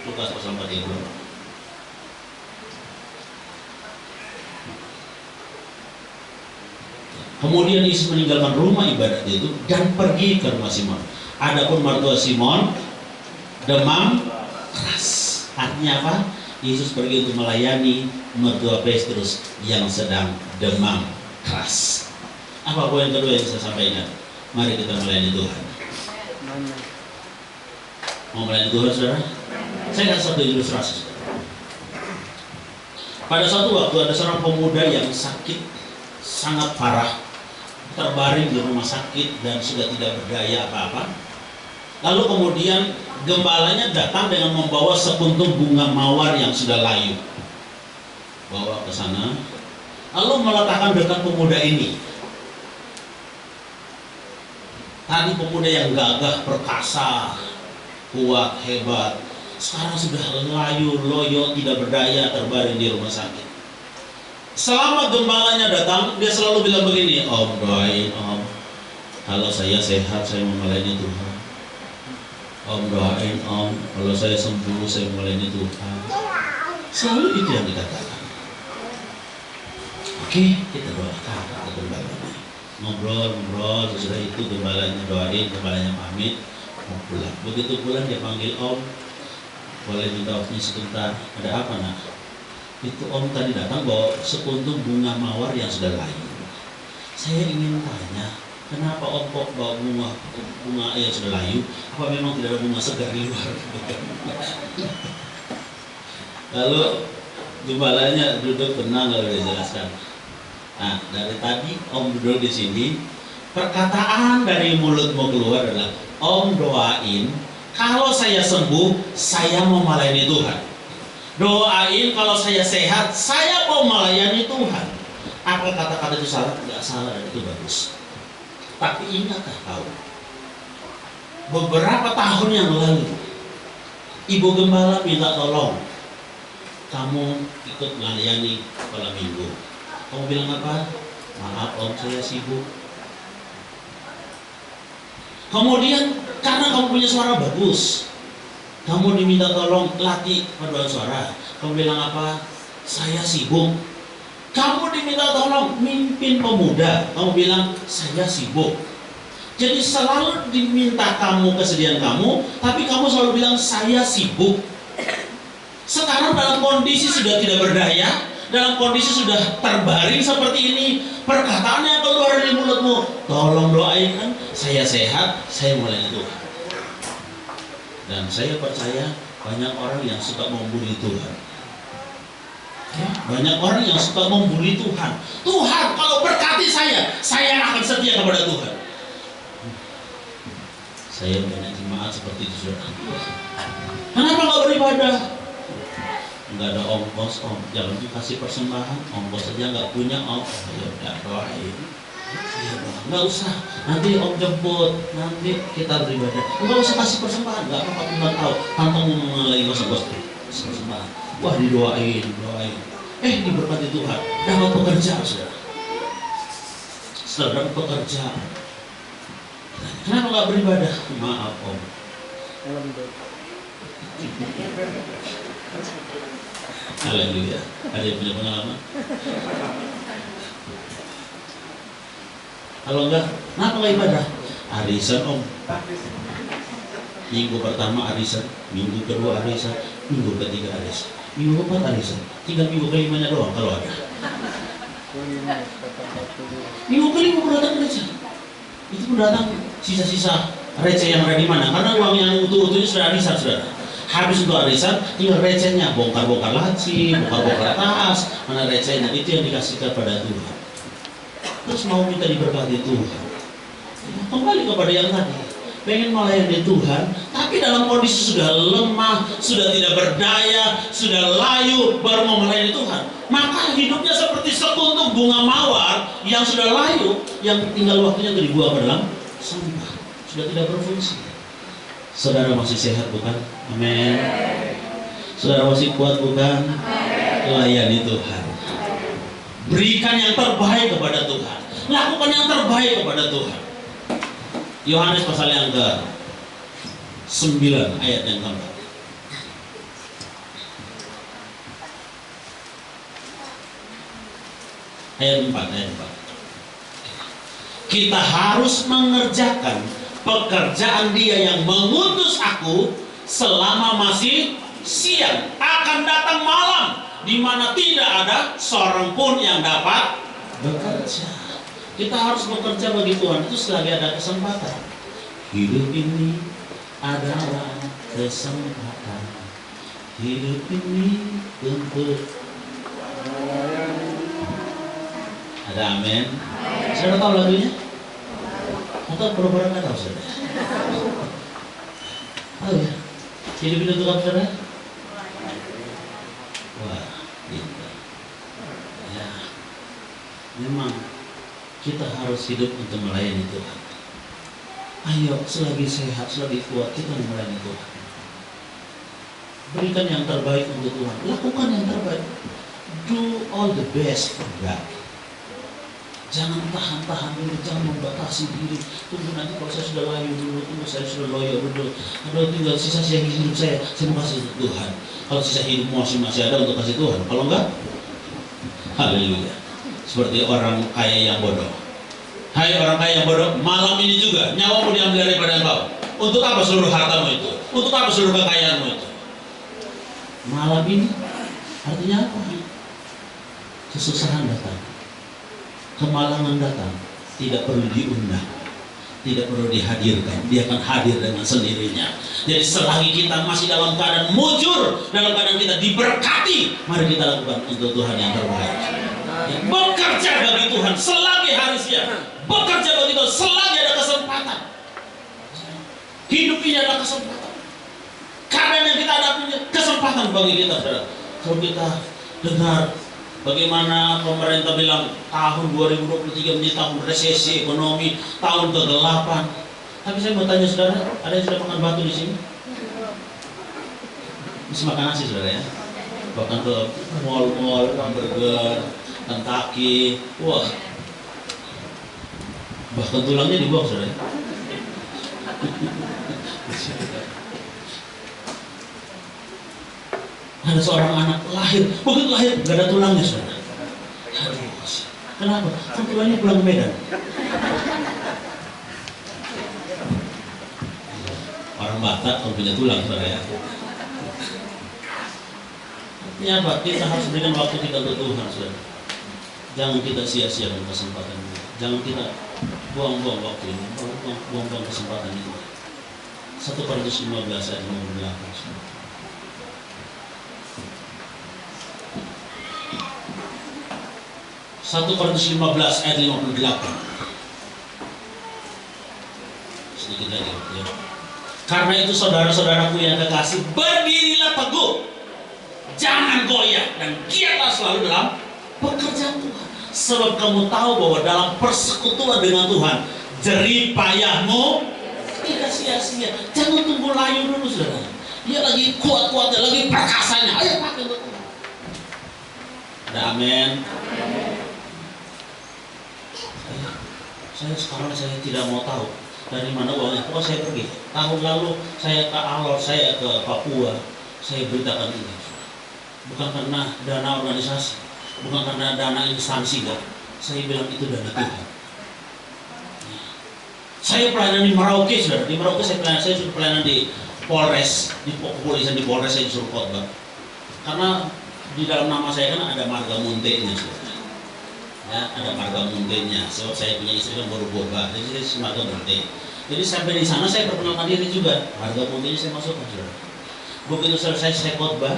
D: Lukas pasal 4:38. Kemudian Yesus meninggalkan rumah ibadat itu dan pergi ke rumah Simon. Adapun mertua Simon demam keras. Artinya apa? Yesus pergi untuk melayani mertua Petrus yang sedang demam keras. Apa poin kedua yang saya sampaikan? Mari kita melayani Tuhan. Mau melayani Tuhan, saudara? Saya kasih satu ilustrasi. Pada suatu waktu ada seorang pemuda yang sakit sangat parah, terbaring di rumah sakit dan sudah tidak berdaya apa-apa. Lalu kemudian gembalanya datang dengan membawa sekuntum bunga mawar yang sudah layu, bawa ke sana, lalu meletakkan dekat pemuda ini. Tadi pemuda yang gagah, perkasa, kuat, hebat, sekarang sudah layu, loyo, tidak berdaya, terbaring di rumah sakit. Selama gembalanya datang, dia selalu bilang begini, "Om, doain Om, kalau saya sehat, saya mau melayani Tuhan. Om, doain Om, kalau saya sembuh, saya mau melayani Tuhan." Selalu itu yang dikatakan. Oke, kita doakan ke gembalanya. Ngobrol, sesudah itu gembalanya doain, gembalanya pamit, mau pulang. Begitu pulang dia panggil, "Om, boleh minta waktunya sebentar, ada apa nak?" "Itu Om tadi datang bawa sekuntum bunga mawar yang sudah layu. Saya ingin tanya, kenapa Om kok bawa bunga yang sudah layu? Apa memang tidak ada bunga segar di luar?" Lalu gembalanya duduk tenang lalu dia jelaskan. "Nah, dari tadi Om duduk di sini, perkataan dari mulutmu keluar adalah, Om doain kalau saya sembuh, saya mau melayani Tuhan. Doain kalau saya sehat, saya mau melayani Tuhan." Apa kata-kata itu salah? Tidak salah, dan itu bagus. Tapi ingatkah kau, beberapa tahun yang lalu ibu gembala minta tolong kamu ikut melayani malam minggu. Kamu bilang apa? "Maaf Om, saya sibuk." Kemudian karena kamu punya suara bagus, kamu diminta tolong latih paduan suara. Kamu bilang apa? "Saya sibuk." Kamu diminta tolong mimpin pemuda, kamu bilang, "Saya sibuk." Jadi selalu diminta kamu kesediaan kamu, tapi kamu selalu bilang, "Saya sibuk." Sekarang dalam kondisi sudah tidak berdaya, dalam kondisi sudah terbaring seperti ini, perkataan yang keluar dari mulutmu, "Tolong doain kan, saya sehat, saya mulai Tuhan." Dan saya percaya banyak orang yang suka membuli Tuhan. Banyak orang yang suka membuli Tuhan. "Tuhan, kalau berkati saya akan setia kepada Tuhan." Saya banyak jemaat seperti itu, saudara. Kenapa nggak beribadah? Nggak ada ongkos Om, jangan dikasih persembahan, ongkos saja nggak punya Om. Ya udah doain. Ya nggak usah, nanti Om jemput, nanti kita beribadah. Nggak usah kasih persembahan, nggak apa-apa, Tuhan tahu. Kantong lagi gosok persembahan. Wah, didoain. Diberkati Tuhan, dapat pekerjaan, saudara. Setelah dapat pekerjaan, kenapa nggak beribadah? Maaf Om. Haleluya. Ada yang punya pengalaman? Kalau enggak, kenapa nggak ibadah? Arisan Om. Minggu pertama arisan, minggu kedua arisan, minggu ketiga arisan, minggu keempat arisan, tinggal minggu kelimanya doang kalau ada. Minggu kelima pun datang gereja. Itu pun datang sisa-sisa receh yang ada di mana? Karena uang yang utuh-utuhnya sudah arisan, saudara. Habis untuk arisan, tinggal recehnya, bongkar-bongkar laci, bongkar-bongkar tas, mana recehnya, itu yang dikasihkan pada Tuhan. Terus mau minta diberkati Tuhan. Kembali kepada yang tadi, pengen melayani Tuhan, tapi dalam kondisi sudah lemah, sudah tidak berdaya, sudah layu, baru mau melayani Tuhan. Maka hidupnya seperti sekuntum bunga mawar yang sudah layu, yang tinggal waktunya untuk dibuang ke dalam sampah, sudah tidak berfungsi. Saudara masih sehat bukan? Amin. Saudara masih kuat bukan? Layani Tuhan. Berikan yang terbaik kepada Tuhan. Lakukan yang terbaik kepada Tuhan. Yohanes pasal yang ke-9 ayat yang ke-4. Ayat 4. Kita harus mengerjakan pekerjaan Dia yang mengutus aku selama masih siang. Akan datang malam di mana tidak ada seorang pun yang dapat bekerja. Kita harus bekerja bagi Tuhan itu selagi ada kesempatan. Hidup ini adalah kesempatan. Hidup ini untuk ada amin. Saudara tahu lagunya? Atau pura-pura nggak tahu saudara? Tahu ya? Hidup ini untuk apa saudara? Wah, gitu. Ya, memang kita harus hidup untuk melayani Tuhan. Ayo, selagi sehat, selagi kuat, kita melayani Tuhan. Berikan yang terbaik untuk Tuhan. Lakukan yang terbaik. Do all the best for God. Jangan tahan-tahan dulu, jangan membatasi diri. Tunggu nanti kalau saya sudah layu dulu, tunggu saya sudah loyo dulu. Aduh, tinggal sisa hidup saya mau kasih Tuhan. Kalau sisa hidup masih ada untuk kasih Tuhan. Kalau enggak, haleluya. Seperti orang kaya yang bodoh. Hai orang kaya yang bodoh, malam ini juga nyawamu diambil daripada engkau. Untuk apa seluruh hartamu itu? Untuk apa seluruh kekayaanmu itu? Malam ini artinya apa? Kesusahan datang, kemalangan datang, tidak perlu diundang, tidak perlu dihadirkan, Dia akan hadir dengan sendirinya. Jadi selagi kita masih dalam keadaan mujur, dalam keadaan kita diberkati, mari kita lakukan untuk Tuhan yang terbaik. Bekerja bagi Tuhan selagi hari siang, bekerja bagi Tuhan selagi ada kesempatan. Hidup ini adalah kesempatan. Keadaan yang kita hadapi kesempatan bagi kita, saudara. Kalau kita dengar bagaimana pemerintah bilang tahun 2023 menjadi tahun resesi ekonomi, tahun ke-8. Tapi saya mau tanya saudara, ada yang sudah makan batu di sini? Bisa makan nasi saudara ya? Bahkan ke mall-mall, hamburger, Kentucky, wah. Bahkan tulangnya dibuang saudara. Ada seorang anak lahir, begitu lahir gak ada tulangnya saudara. Aduh, kenapa? Kan tulangnya pulang ke Medan. Orang Batak kalau punya tulang saudara ya. Artinya apa? Kita harus berikan waktu kita untuk Tuhan saudara. Jangan kita sia-siakan kesempatan ini. Jangan kita buang-buang waktu ini, buang-buang kesempatan ini. 1 Korintus 15 ayat 58. 1 Korintus 15 ayat 58. Sedikit lagi ya. Karena itu saudara-saudaraku yang kekasih, berdirilah teguh, jangan goyah, dan giatlah selalu dalam pekerjaan Tuhan. Sebab kamu tahu bahwa dalam persekutuan dengan Tuhan, jerih payahmu tidak sia-sia. Jangan tunggu layu dulu saudara. Dia lagi kuat-kuatnya, lagi perkasanya. Ayo pakai untuk Tuhan. Ada amin. Saya tidak mau tahu dari mana uangnya. Pokoknya saya pergi. Tahun lalu saya ke Alor, saya ke Papua, saya beritakan ini. Bukan karena dana organisasi, bukan karena dana instansi, enggak. Saya bilang itu dana Tuhan. Saya pelayanan di Merauke, saudara. Di Merauke saya sudah pelayanan di Polres, di kepolisian di Polres saya disuruh khotbah. Karena di dalam nama saya kan ada marga Muntenya, saudara. Ya, ada marga Muntenya. Sebab saya punya istri kan baru boba, jadi saya marga Munte. Jadi sampai di sana saya perkenalkan diri juga. Marga Muntenya saya masukkan, saudara. Begitu selesai saya khotbah,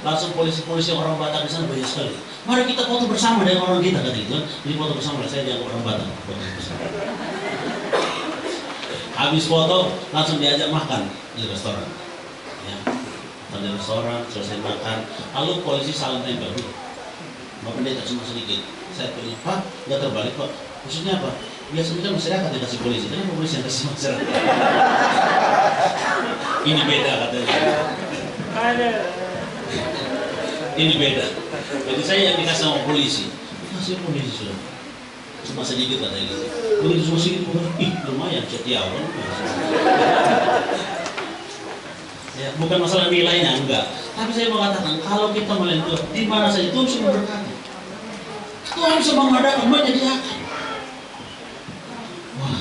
D: langsung polisi-polisi orang Batak di sana banyak sekali. Mari kita foto bersama dengan orang kita kata itu. Jadi foto bersama, saya dianggap orang Batak. Habis foto langsung diajak makan di restoran. Ya, makan di restoran, selesai makan, lalu polisi salam tempel. Bapak pendeta cuma sedikit. Saya bilang, Pak, nggak terbalik Pak. Maksudnya apa? Biasanya kan masyarakat yang kasih polisi, kenapa polisi yang kasih masyarakat? Ini beda katanya. Ini beda. Jadi saya yang dikasih sama polisi, kasih polisi sudah. Cuma sedikit katanya gitu. Begitu cuma sedikit, lumayan setiawan. Ya, bukan masalah nilainya, enggak. Tapi saya mengatakan, kalau kita melihat Tuhan, di mana saja Tuhan bisa memberkati. Tuhan bisa mengadakan, menyediakan. Wah,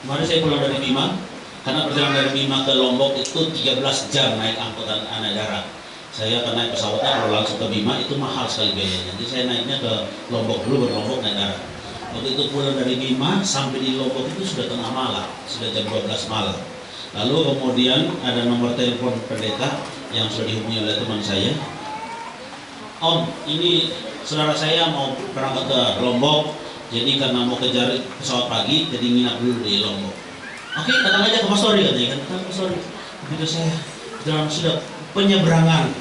D: mari hari saya pulang dari Bima, karena perjalanan dari Bima ke Lombok itu 13 jam naik angkutan naik darat. Saya akan naik pesawatnya kalau langsung ke Bima itu mahal sekali biayanya. Jadi saya naiknya ke Lombok dulu, baru Lombok naik darat. Waktu itu pulang dari Bima sampai di Lombok itu sudah tengah malam, sudah jam 12 malam. Lalu kemudian ada nomor telepon pendeta yang sudah dihubungi oleh teman saya. Om, ini saudara saya mau berangkat ke Lombok, jadi karena mau kejar pesawat pagi, jadi nginap dulu di Lombok. Oke, datang aja ke Pastori katanya kan, datang ke Pastori. Begitu saya dalam sudah penyeberangan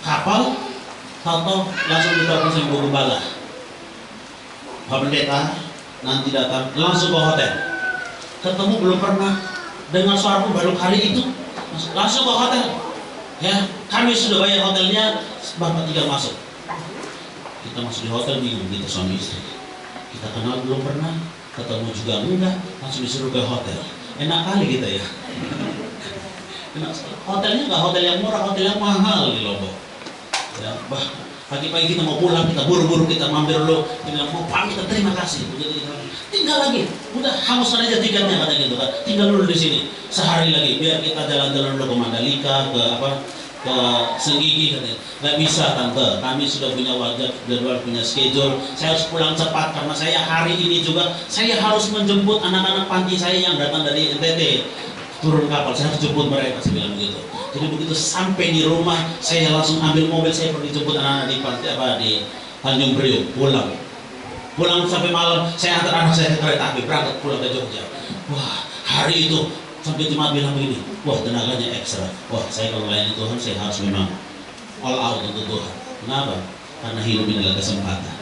D: kapal, tahu langsung ditelepon sama Ibu Gembala. Pak Pendeta nanti datang langsung ke hotel. Ketemu belum pernah, dengan suara pun baru kali itu langsung ke hotel. Ya, kami sudah bayar hotelnya, Bapak tinggal masuk. Kita masuk di hotel bingung kita suami istri. Kita kenal belum pernah, ketemu juga enggak, langsung disuruh ke hotel. Enak kali kita ya. Hotelnya nggak hotel yang murah, hotel yang mahal di Lombok. Ya, pagi-pagi kita mau pulang, kita buru-buru kita mampir dulu, kita mau pamit, terima kasih. Tinggal lagi, udah hanguskan aja tiketnya kata gitu kan. Tinggal dulu di sini sehari lagi, biar kita jalan-jalan dulu ke Mandalika, ke Senggigi katanya. Nggak bisa tante, kami sudah punya wajah jadwal, punya schedule. Saya harus pulang cepat karena saya hari ini juga saya harus menjemput anak-anak panti saya yang datang dari NTT. Turun kapal, saya harus jemput mereka, saya bilang begitu. Jadi begitu sampai di rumah, saya langsung ambil mobil, saya pergi jemput anak-anak di panti di Tanjung Priok, pulang sampai malam, saya antar anak saya ke kereta api, berangkat pulang ke Jogja. Wah, hari itu sampai jemaat bilang begini, wah tenaganya ekstra. Wah, saya kalau melayani Tuhan, saya harus memang all out untuk Tuhan. Kenapa? Karena hidup ini adalah kesempatan.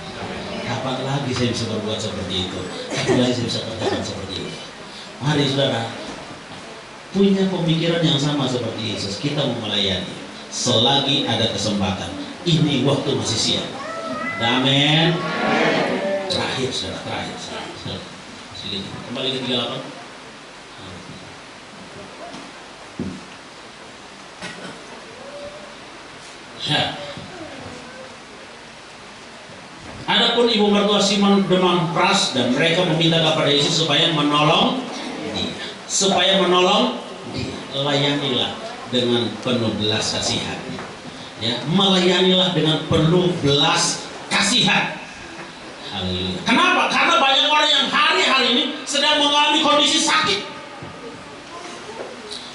D: Kapan lagi saya bisa berbuat seperti itu? Kapan lagi saya bisa kerjakan seperti itu? Mari saudara, punya pemikiran yang sama seperti Yesus. Kita mau melayani selagi ada kesempatan. Ini waktu masih siap. Amin. Terakhir saudara, terakhir. Kembali ke 38. Ya. Adapun ibu mertua Simon demam keras dan mereka meminta kepada Yesus supaya menolong dia. Layanilah dengan penuh belas kasihan. Ya, melayanilah dengan penuh belas kasihan. Haleluya. Kenapa? Karena banyak orang yang hari-hari ini sedang mengalami kondisi sakit.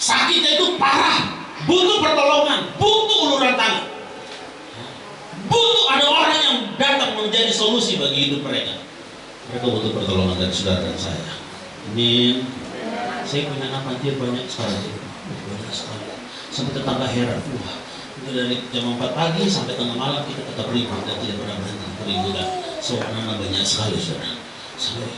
D: Sakitnya itu parah, butuh pertolongan, butuh uluran tangan. Butuh ada orang yang datang menjadi solusi bagi hidup mereka. Mereka butuh pertolongan dari saudara dan saya. Amin. Saya punya anak panti banyak sekali. Banyak sekali. Sampai tetangga heran. Wah, dari jam 4 pagi sampai tengah malam kita tetap ribut dan tidak pernah berhenti keributan. Anak banyak sekali saudara. Sampai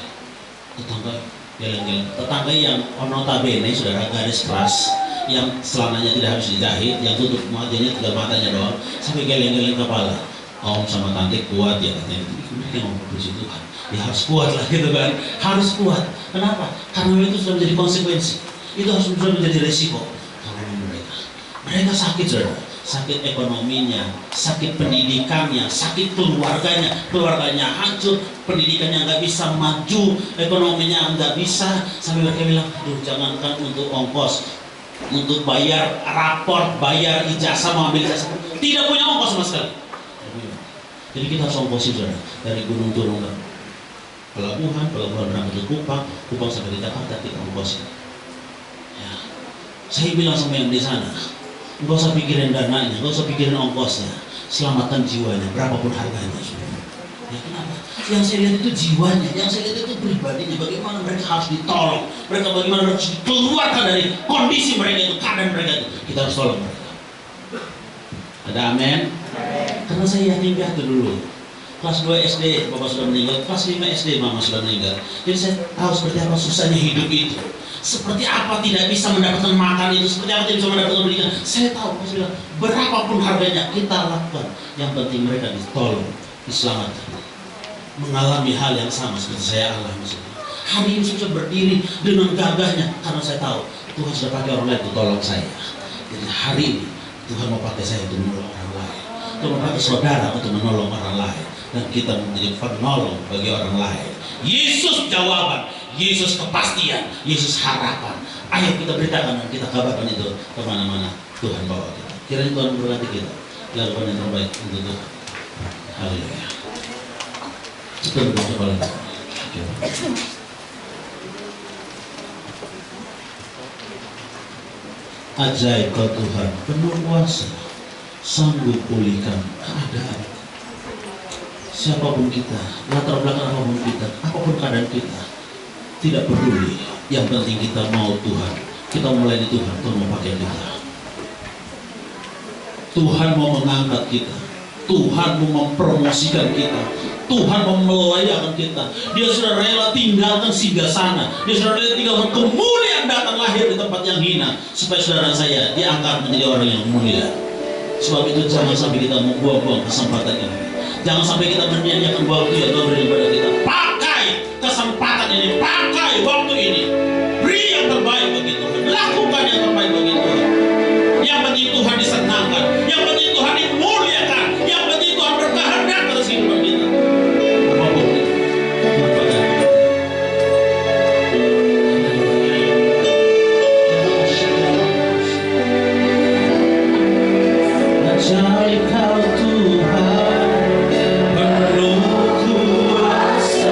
D: tetangga geleng-geleng. Tetangga yang notabene saudara garis keras, yang celananya tidak habis dijahit, yang tutup wajahnya tinggal matanya doang, sampai geleng-geleng kepala. Om sama tante kuat ya katanya. Mereka ngomong puji Tuhan. Ya harus kuat lah gitu kan. Harus kuat. Kenapa? Karena itu sudah menjadi konsekuensi. Itu harus sudah menjadi resiko. Karena mereka sakit saudara. Sakit ekonominya, sakit pendidikannya, sakit keluarganya hancur, pendidikannya nggak bisa maju, ekonominya nggak bisa, sampai mereka bilang, aduh jangankan untuk ongkos, untuk bayar raport, bayar ijazah, mau ambil ijazah, tidak punya ongkos sama sekali. Jadi kita harus ongkosin saudara, dari gunung turun ke pelabuhan berangkat ke Kupang sampai di Jakarta kita ongkosin. Ya. Saya bilang sama yang di sana, nggak usah pikirin dananya, nggak usah pikirin ongkosnya, selamatkan jiwanya, berapapun harganya. Ya kenapa? Yang saya lihat itu jiwanya, yang saya lihat itu pribadinya, bagaimana mereka harus ditolong, bagaimana mereka harus dikeluarkan dari kondisi mereka itu, keadaan mereka itu. Kita harus tolong mereka. Ada amin? Karena saya yatim piatu dulu. Kelas 2 SD bapak sudah meninggal, kelas 5 SD mama sudah meninggal. Jadi saya tahu seperti apa susahnya hidup itu. Seperti apa tidak bisa mendapatkan makan itu, seperti apa tidak bisa mendapatkan pendidikan. Saya tahu, saya bilang, berapapun harganya kita lakukan. Yang penting mereka ditolong, diselamatkan. Mengalami hal yang sama seperti saya alami. Hari ini saya bisa berdiri dengan gagahnya karena saya tahu Tuhan sudah pakai orang lain untuk tolong saya. Jadi hari ini Tuhan mau pakai saya untuk menolong orang lain. Tuhan mau pakai saudara untuk menolong orang lain. dan kita menjadi penolong bagi orang lain. Yesus jawaban, Yesus kepastian, Yesus harapan. Ayo kita beritakan dan kita kabarkan itu kemana-mana Tuhan bawa kita. Kiranya Tuhan berkati kita, lakukan yang terbaik untuk Tuhan. Haleluya. Kita berdoa kepala kita. Ajaib kau Tuhan, penuh kuasa, sanggup pulihkan keadaan. Siapapun kita, latar belakang apapun kita, apapun keadaan kita, tidak peduli. Yang penting kita mau Tuhan, kita melayani Tuhan, Tuhan mau pakai kita. Tuhan mau mengangkat kita, Tuhan mau mempromosikan kita, Tuhan mau melayani kita. Dia sudah rela tinggalkan singgasana, dia sudah rela tinggalkan kemuliaan datang lahir di tempat yang hina, supaya saudara saya diangkat menjadi orang yang mulia. Sebab itu jangan sampai kita membuang-buang kesempatan ini. Jangan sampai kita menyanyiakan waktu yang Tuhan beri kepada kita. Pakai kesempatan ini, pakai waktu ini. Beri yang terbaik bagi Tuhan, lakukan yang terbaik bagi Tuhan. Yang penting Tuhan disenangkan, yang penting Tuhan dimuliakan, yang penting Tuhan berkehendak atas kehidupan kita. Apapun itu, Tuhan pakai. Ajaib kau Tuhan, penuh kuasa,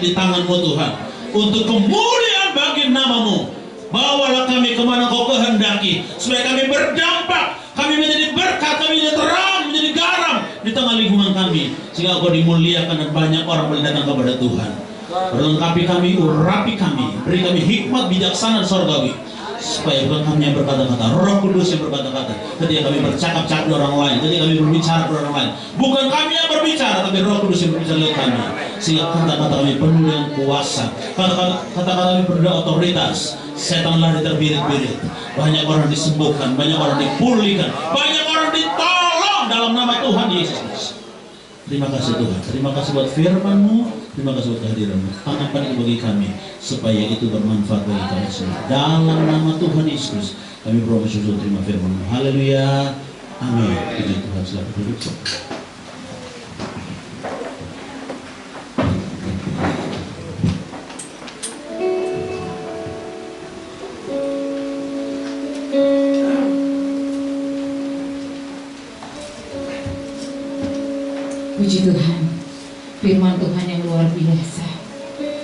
D: di tangan-Mu Tuhan. Untuk kemuliaan bagi nama-Mu, bawalah kami kemana Kau kehendaki, supaya kami berdampak, kami menjadi berkat, kami menjadi terang, menjadi garam di tengah lingkungan kami, sehingga Kau dimuliakan dan banyak orang boleh datang kepada Tuhan. Perlengkapi kami, urapi kami, beri kami hikmat bijaksana sorgawi, supaya bukan kami yang berkata-kata, Roh Kudus yang berkata-kata ketika kami bercakap-cakap dengan orang lain, ketika kami berbicara dengan orang lain. Bukan kami yang berbicara, tapi Roh Kudus yang berbicara dengan kami, sehingga kata-kata kami penuh dengan kuasa, kata-kata kami penuh dengan otoritas. Setan lari terbirit-birit, banyak orang disembuhkan, banyak orang dipulihkan, banyak orang ditolong dalam nama Tuhan Yesus Kristus. Terima kasih Tuhan, terima kasih buat firman-Mu, terima kasih buat kehadiran-Mu. Tanamkan itu bagi kami, supaya itu bermanfaat bagi kami semua. Dalam nama Tuhan Yesus, kami bersyukur terima firman-Mu. Haleluya, amin. Puji Tuhan, selamat duduk.
B: Puji Tuhan, firman Tuhan yang luar biasa.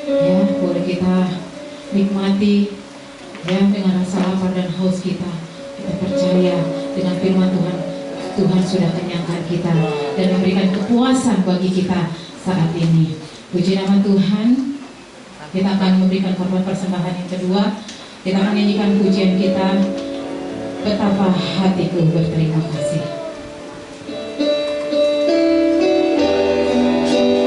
B: Ya, boleh kita nikmati ya dengan rasa lapar dan haus kita. Kita percaya dengan firman Tuhan, Tuhan sudah kenyangkan kita dan memberikan kepuasan bagi kita saat ini. Puji nama Tuhan. Kita akan memberikan korban persembahan yang kedua. Kita akan nyanyikan pujian kita, Betapa Hatiku Berterima Kasih.
E: Terima kasih, Yesus.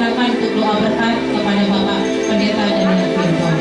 B: persilakan untuk doa berkat kepada Bapak Pendeta Daniel Firman.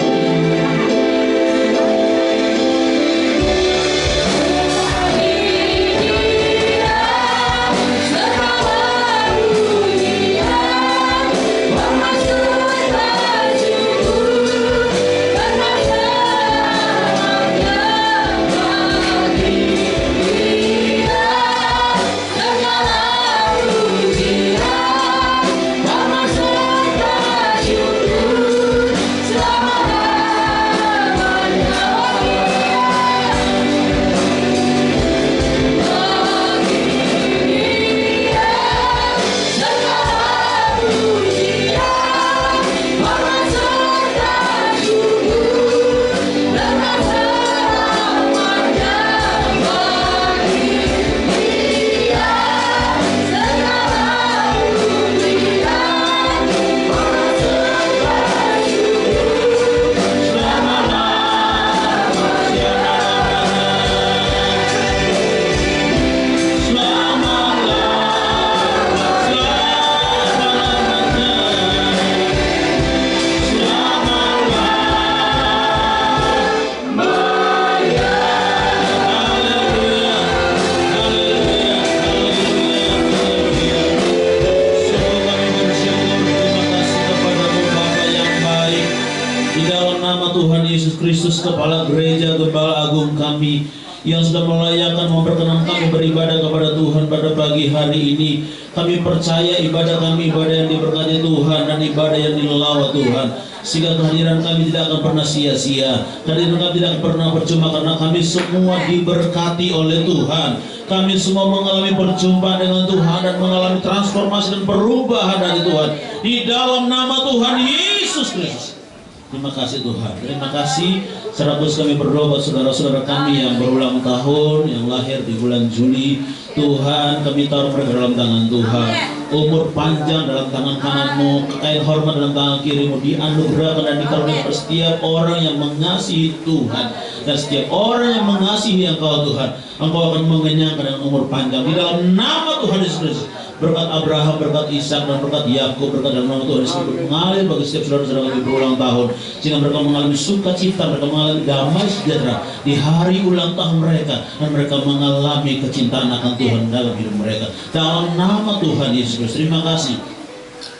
D: Kristus, Kepala Gereja, Gembala Agung kami yang sudah melayakkan memperkenan kami beribadah kepada Tuhan pada pagi hari ini. Kami percaya ibadah kami ibadah yang diberkati Tuhan dan ibadah yang dilawat Tuhan, sehingga kehadiran kami tidak akan pernah sia-sia. Kehadiran kami tidak akan pernah percuma karena kami semua diberkati oleh Tuhan. Kami semua mengalami perjumpaan dengan Tuhan dan mengalami transformasi dan perubahan dari Tuhan di dalam nama Tuhan Yesus Kristus. Terima kasih Tuhan. Terima kasih. Sekaligus kami berdoa buat saudara-saudara kami yang berulang tahun, yang lahir di bulan Juli. Tuhan, kami taruh mereka dalam tangan Tuhan. Umur panjang dalam tangan kananmu, kekayaan hormat dalam tangan kirimu, dianugerahkan dan dikaruniakan setiap orang yang mengasihi Tuhan. Dan setiap orang yang mengasihi Engkau Tuhan, Engkau akan mengenyangkan dengan umur panjang di dalam nama Tuhan Yesus Kristus. Berkat Abraham, berkat Ishak, dan berkat Yakub, berkat dalam nama Tuhan Yesus mengalir bagi setiap saudara-saudara kami berulang tahun, sehingga mereka mengalami sukacita, mereka mengalami damai sejahtera di hari ulang tahun mereka, dan mereka mengalami kecintaan akan Tuhan dalam hidup mereka. Dalam nama Tuhan Yesus Kristus, terima kasih.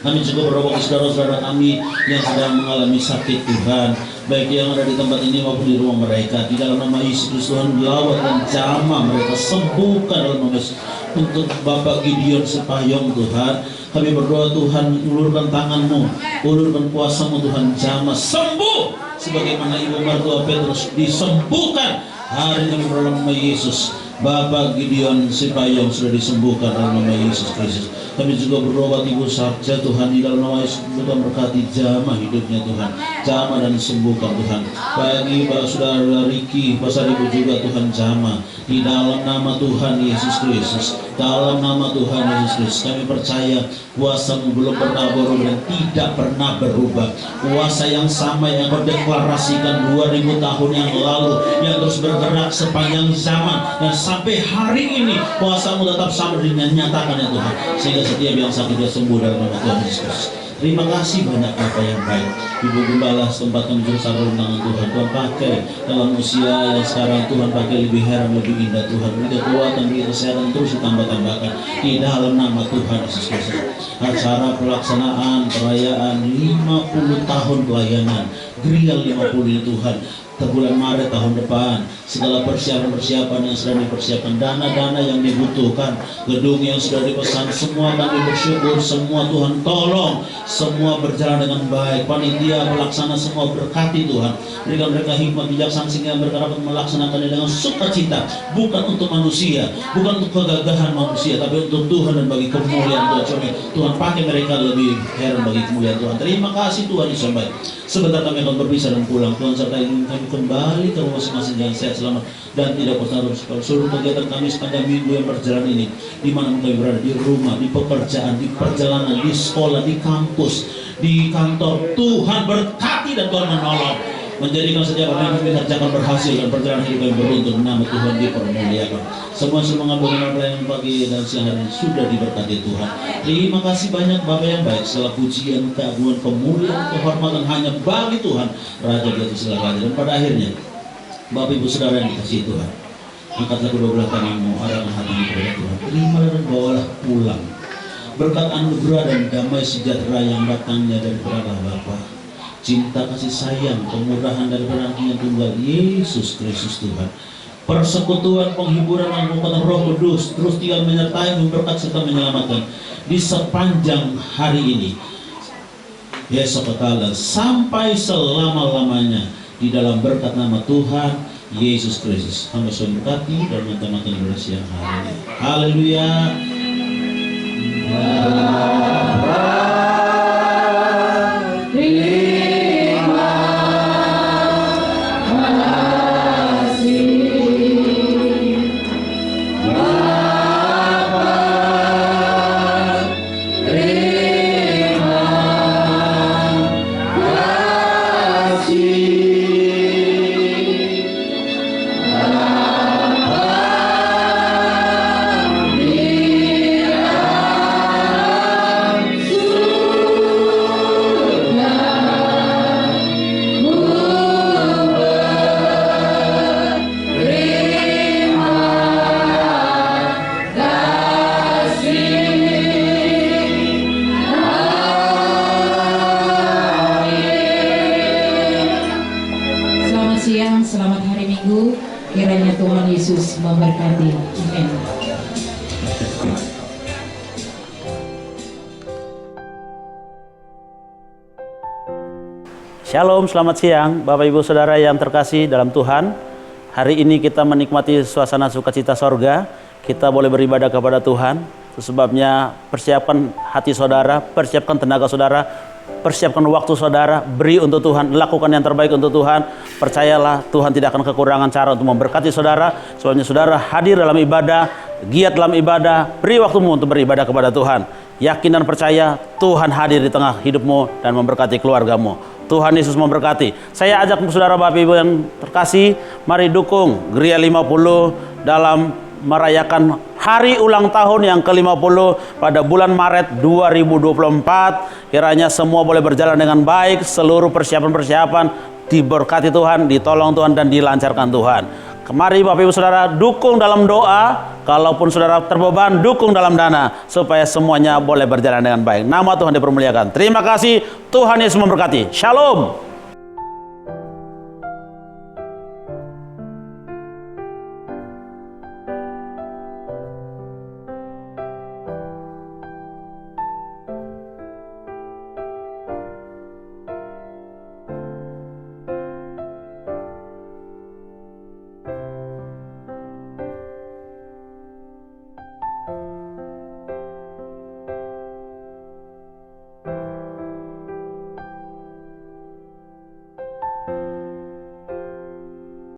D: Kami juga berdoa bagi saudara-saudara kami yang sedang mengalami sakit Tuhan, baik yang ada di tempat ini maupun di rumah mereka. Di dalam nama Yesus Kristus, Tuhan lawat dan jamah mereka, sembuhkan dalam nama Yesus. Untuk Bapak Gideon Sepayong Tuhan, kami berdoa Tuhan, ulurkan tangan-Mu, ulurkan kuasa-Mu Tuhan, jamah sembuh sebagaimana Ibu Mertua Petrus disembuhkan. Hari ini dalam nama Yesus, Bapak Gideon Sepayong sudah disembuhkan dalam nama Yesus Kristus. Kami juga berdoa Ibu Sarja Tuhan, di dalam nama Yesus Tuhan berkati jamah hidupnya Tuhan, jamah dan sembuhkan Tuhan. Bagi Pak Saudara Riki, Pasar Ibu juga Tuhan jamah di dalam nama Tuhan Yesus Kristus. Dalam nama Tuhan Yesus Kristus kami percaya kuasa-Mu belum pernah berubah dan tidak pernah berubah. Kuasa yang sama yang Kau deklarasikan 2000 tahun yang lalu, yang terus bergerak sepanjang zaman dan sampai hari ini, kuasa-Mu tetap sama dinyatakan ya Tuhan, sehingga setiap yang sakit dia sembuh dalam nama Tuhan Yesus. Terima kasih banyak Bapak yang baik. Ibu Gembala setempat kami juga sabar tangan Tuhan. Tuhan pakai dalam usia yang sekarang, Tuhan pakai lebih heran, lebih indah Tuhan. Beri kekuatan, beri kesehatan, terus ditambah-tambahkan di dalam nama Tuhan Yesus Kristus. Acara pelaksanaan perayaan 50 tahun pelayanan Grial 50 Tuhan, bulan Maret tahun depan, segala persiapan-persiapan yang sedang dipersiapkan, dana-dana yang dibutuhkan, gedung yang sudah dipesan, semua kami bersyukur, semua Tuhan tolong, semua berjalan dengan baik. Panitia pelaksana semua berkati Tuhan, berikan mereka hikmat bijaksana sehingga mereka dapat melaksanakannya dengan sukacita, bukan untuk manusia, bukan untuk kegagahan manusia, tapi untuk Tuhan dan bagi kemuliaan Tuhan. Tuhan pakai mereka lebih heran bagi kemuliaan Tuhan. Terima kasih Tuhan Yesus baik. Sebentar kami akan berpisah dan pulang. Tuhan sertai kami kembali ke rumah masing-masing dengan sehat, selamat, dan tidak bertaruh. Seluruh kegiatan kami sepanjang minggu yang berjalan ini, di mana kami berada, di rumah, di pekerjaan, di perjalanan, di sekolah, di kampus, di kantor, Tuhan berkati dan Tuhan menolong. Menjadikan setiap orang yang kami kerjakan berhasil dan perjalanan hidup yang beruntun. Nama Tuhan dipermuliakan. Semua mengambil pelayanan pagi dan siang hari sudah diberkati Tuhan. Terima kasih banyak Bapak yang baik. Segala pujian, keagungan, kemuliaan, kehormatan hanya bagi Tuhan, Raja di atas segala raja. Dan pada akhirnya, Bapak Ibu Saudara yang dikasihi Tuhan, angkatlah kedua belah tanganmu, arahkan hatimu kepada Tuhan. Terimalah dan bawalah pulang berkat anugerah dan damai sejahtera yang datangnya daripada Allah Bapa, cinta kasih sayang, kemurahan daripada Anaknya tunggal Yesus Kristus Tuhan, persekutuan, penghiburan dan kekuatan Roh Kudus terus tinggal menyertai, memberkati serta menyelamatkan di sepanjang hari ini, besok kekal dan sampai selama-lamanya di dalam berkat nama Tuhan Yesus Kristus. Hamba berkati dan mata-mata pada siang hari ini. Haleluya.
B: Selamat hari Minggu, kiranya Tuhan Yesus memberkati. Amin.
E: Shalom, selamat siang Bapak Ibu Saudara yang terkasih dalam Tuhan. Hari ini kita menikmati suasana sukacita sorga. Kita boleh beribadah kepada Tuhan. Itu sebabnya persiapkan hati saudara, persiapkan tenaga saudara, persiapkan waktu saudara, beri untuk Tuhan, lakukan yang terbaik untuk Tuhan. Percayalah Tuhan tidak akan kekurangan cara untuk memberkati saudara. Soalnya saudara hadir dalam ibadah, giat dalam ibadah, beri waktumu untuk beribadah kepada Tuhan. Yakin dan percaya Tuhan hadir di tengah hidupmu dan memberkati keluargamu. Tuhan Yesus memberkati. Saya ajak saudara Bapak Ibu yang terkasih, mari dukung Gereja 50 dalam merayakan hari ulang tahun yang ke-50 pada bulan Maret 2024. Kiranya semua boleh berjalan dengan baik, seluruh persiapan-persiapan diberkati Tuhan, ditolong Tuhan dan dilancarkan Tuhan. Kemari Bapak Ibu Saudara dukung dalam doa, kalaupun saudara terbeban dukung dalam dana supaya semuanya boleh berjalan dengan baik. Nama Tuhan dipermuliakan. Terima kasih, Tuhan Yesus memberkati. Shalom.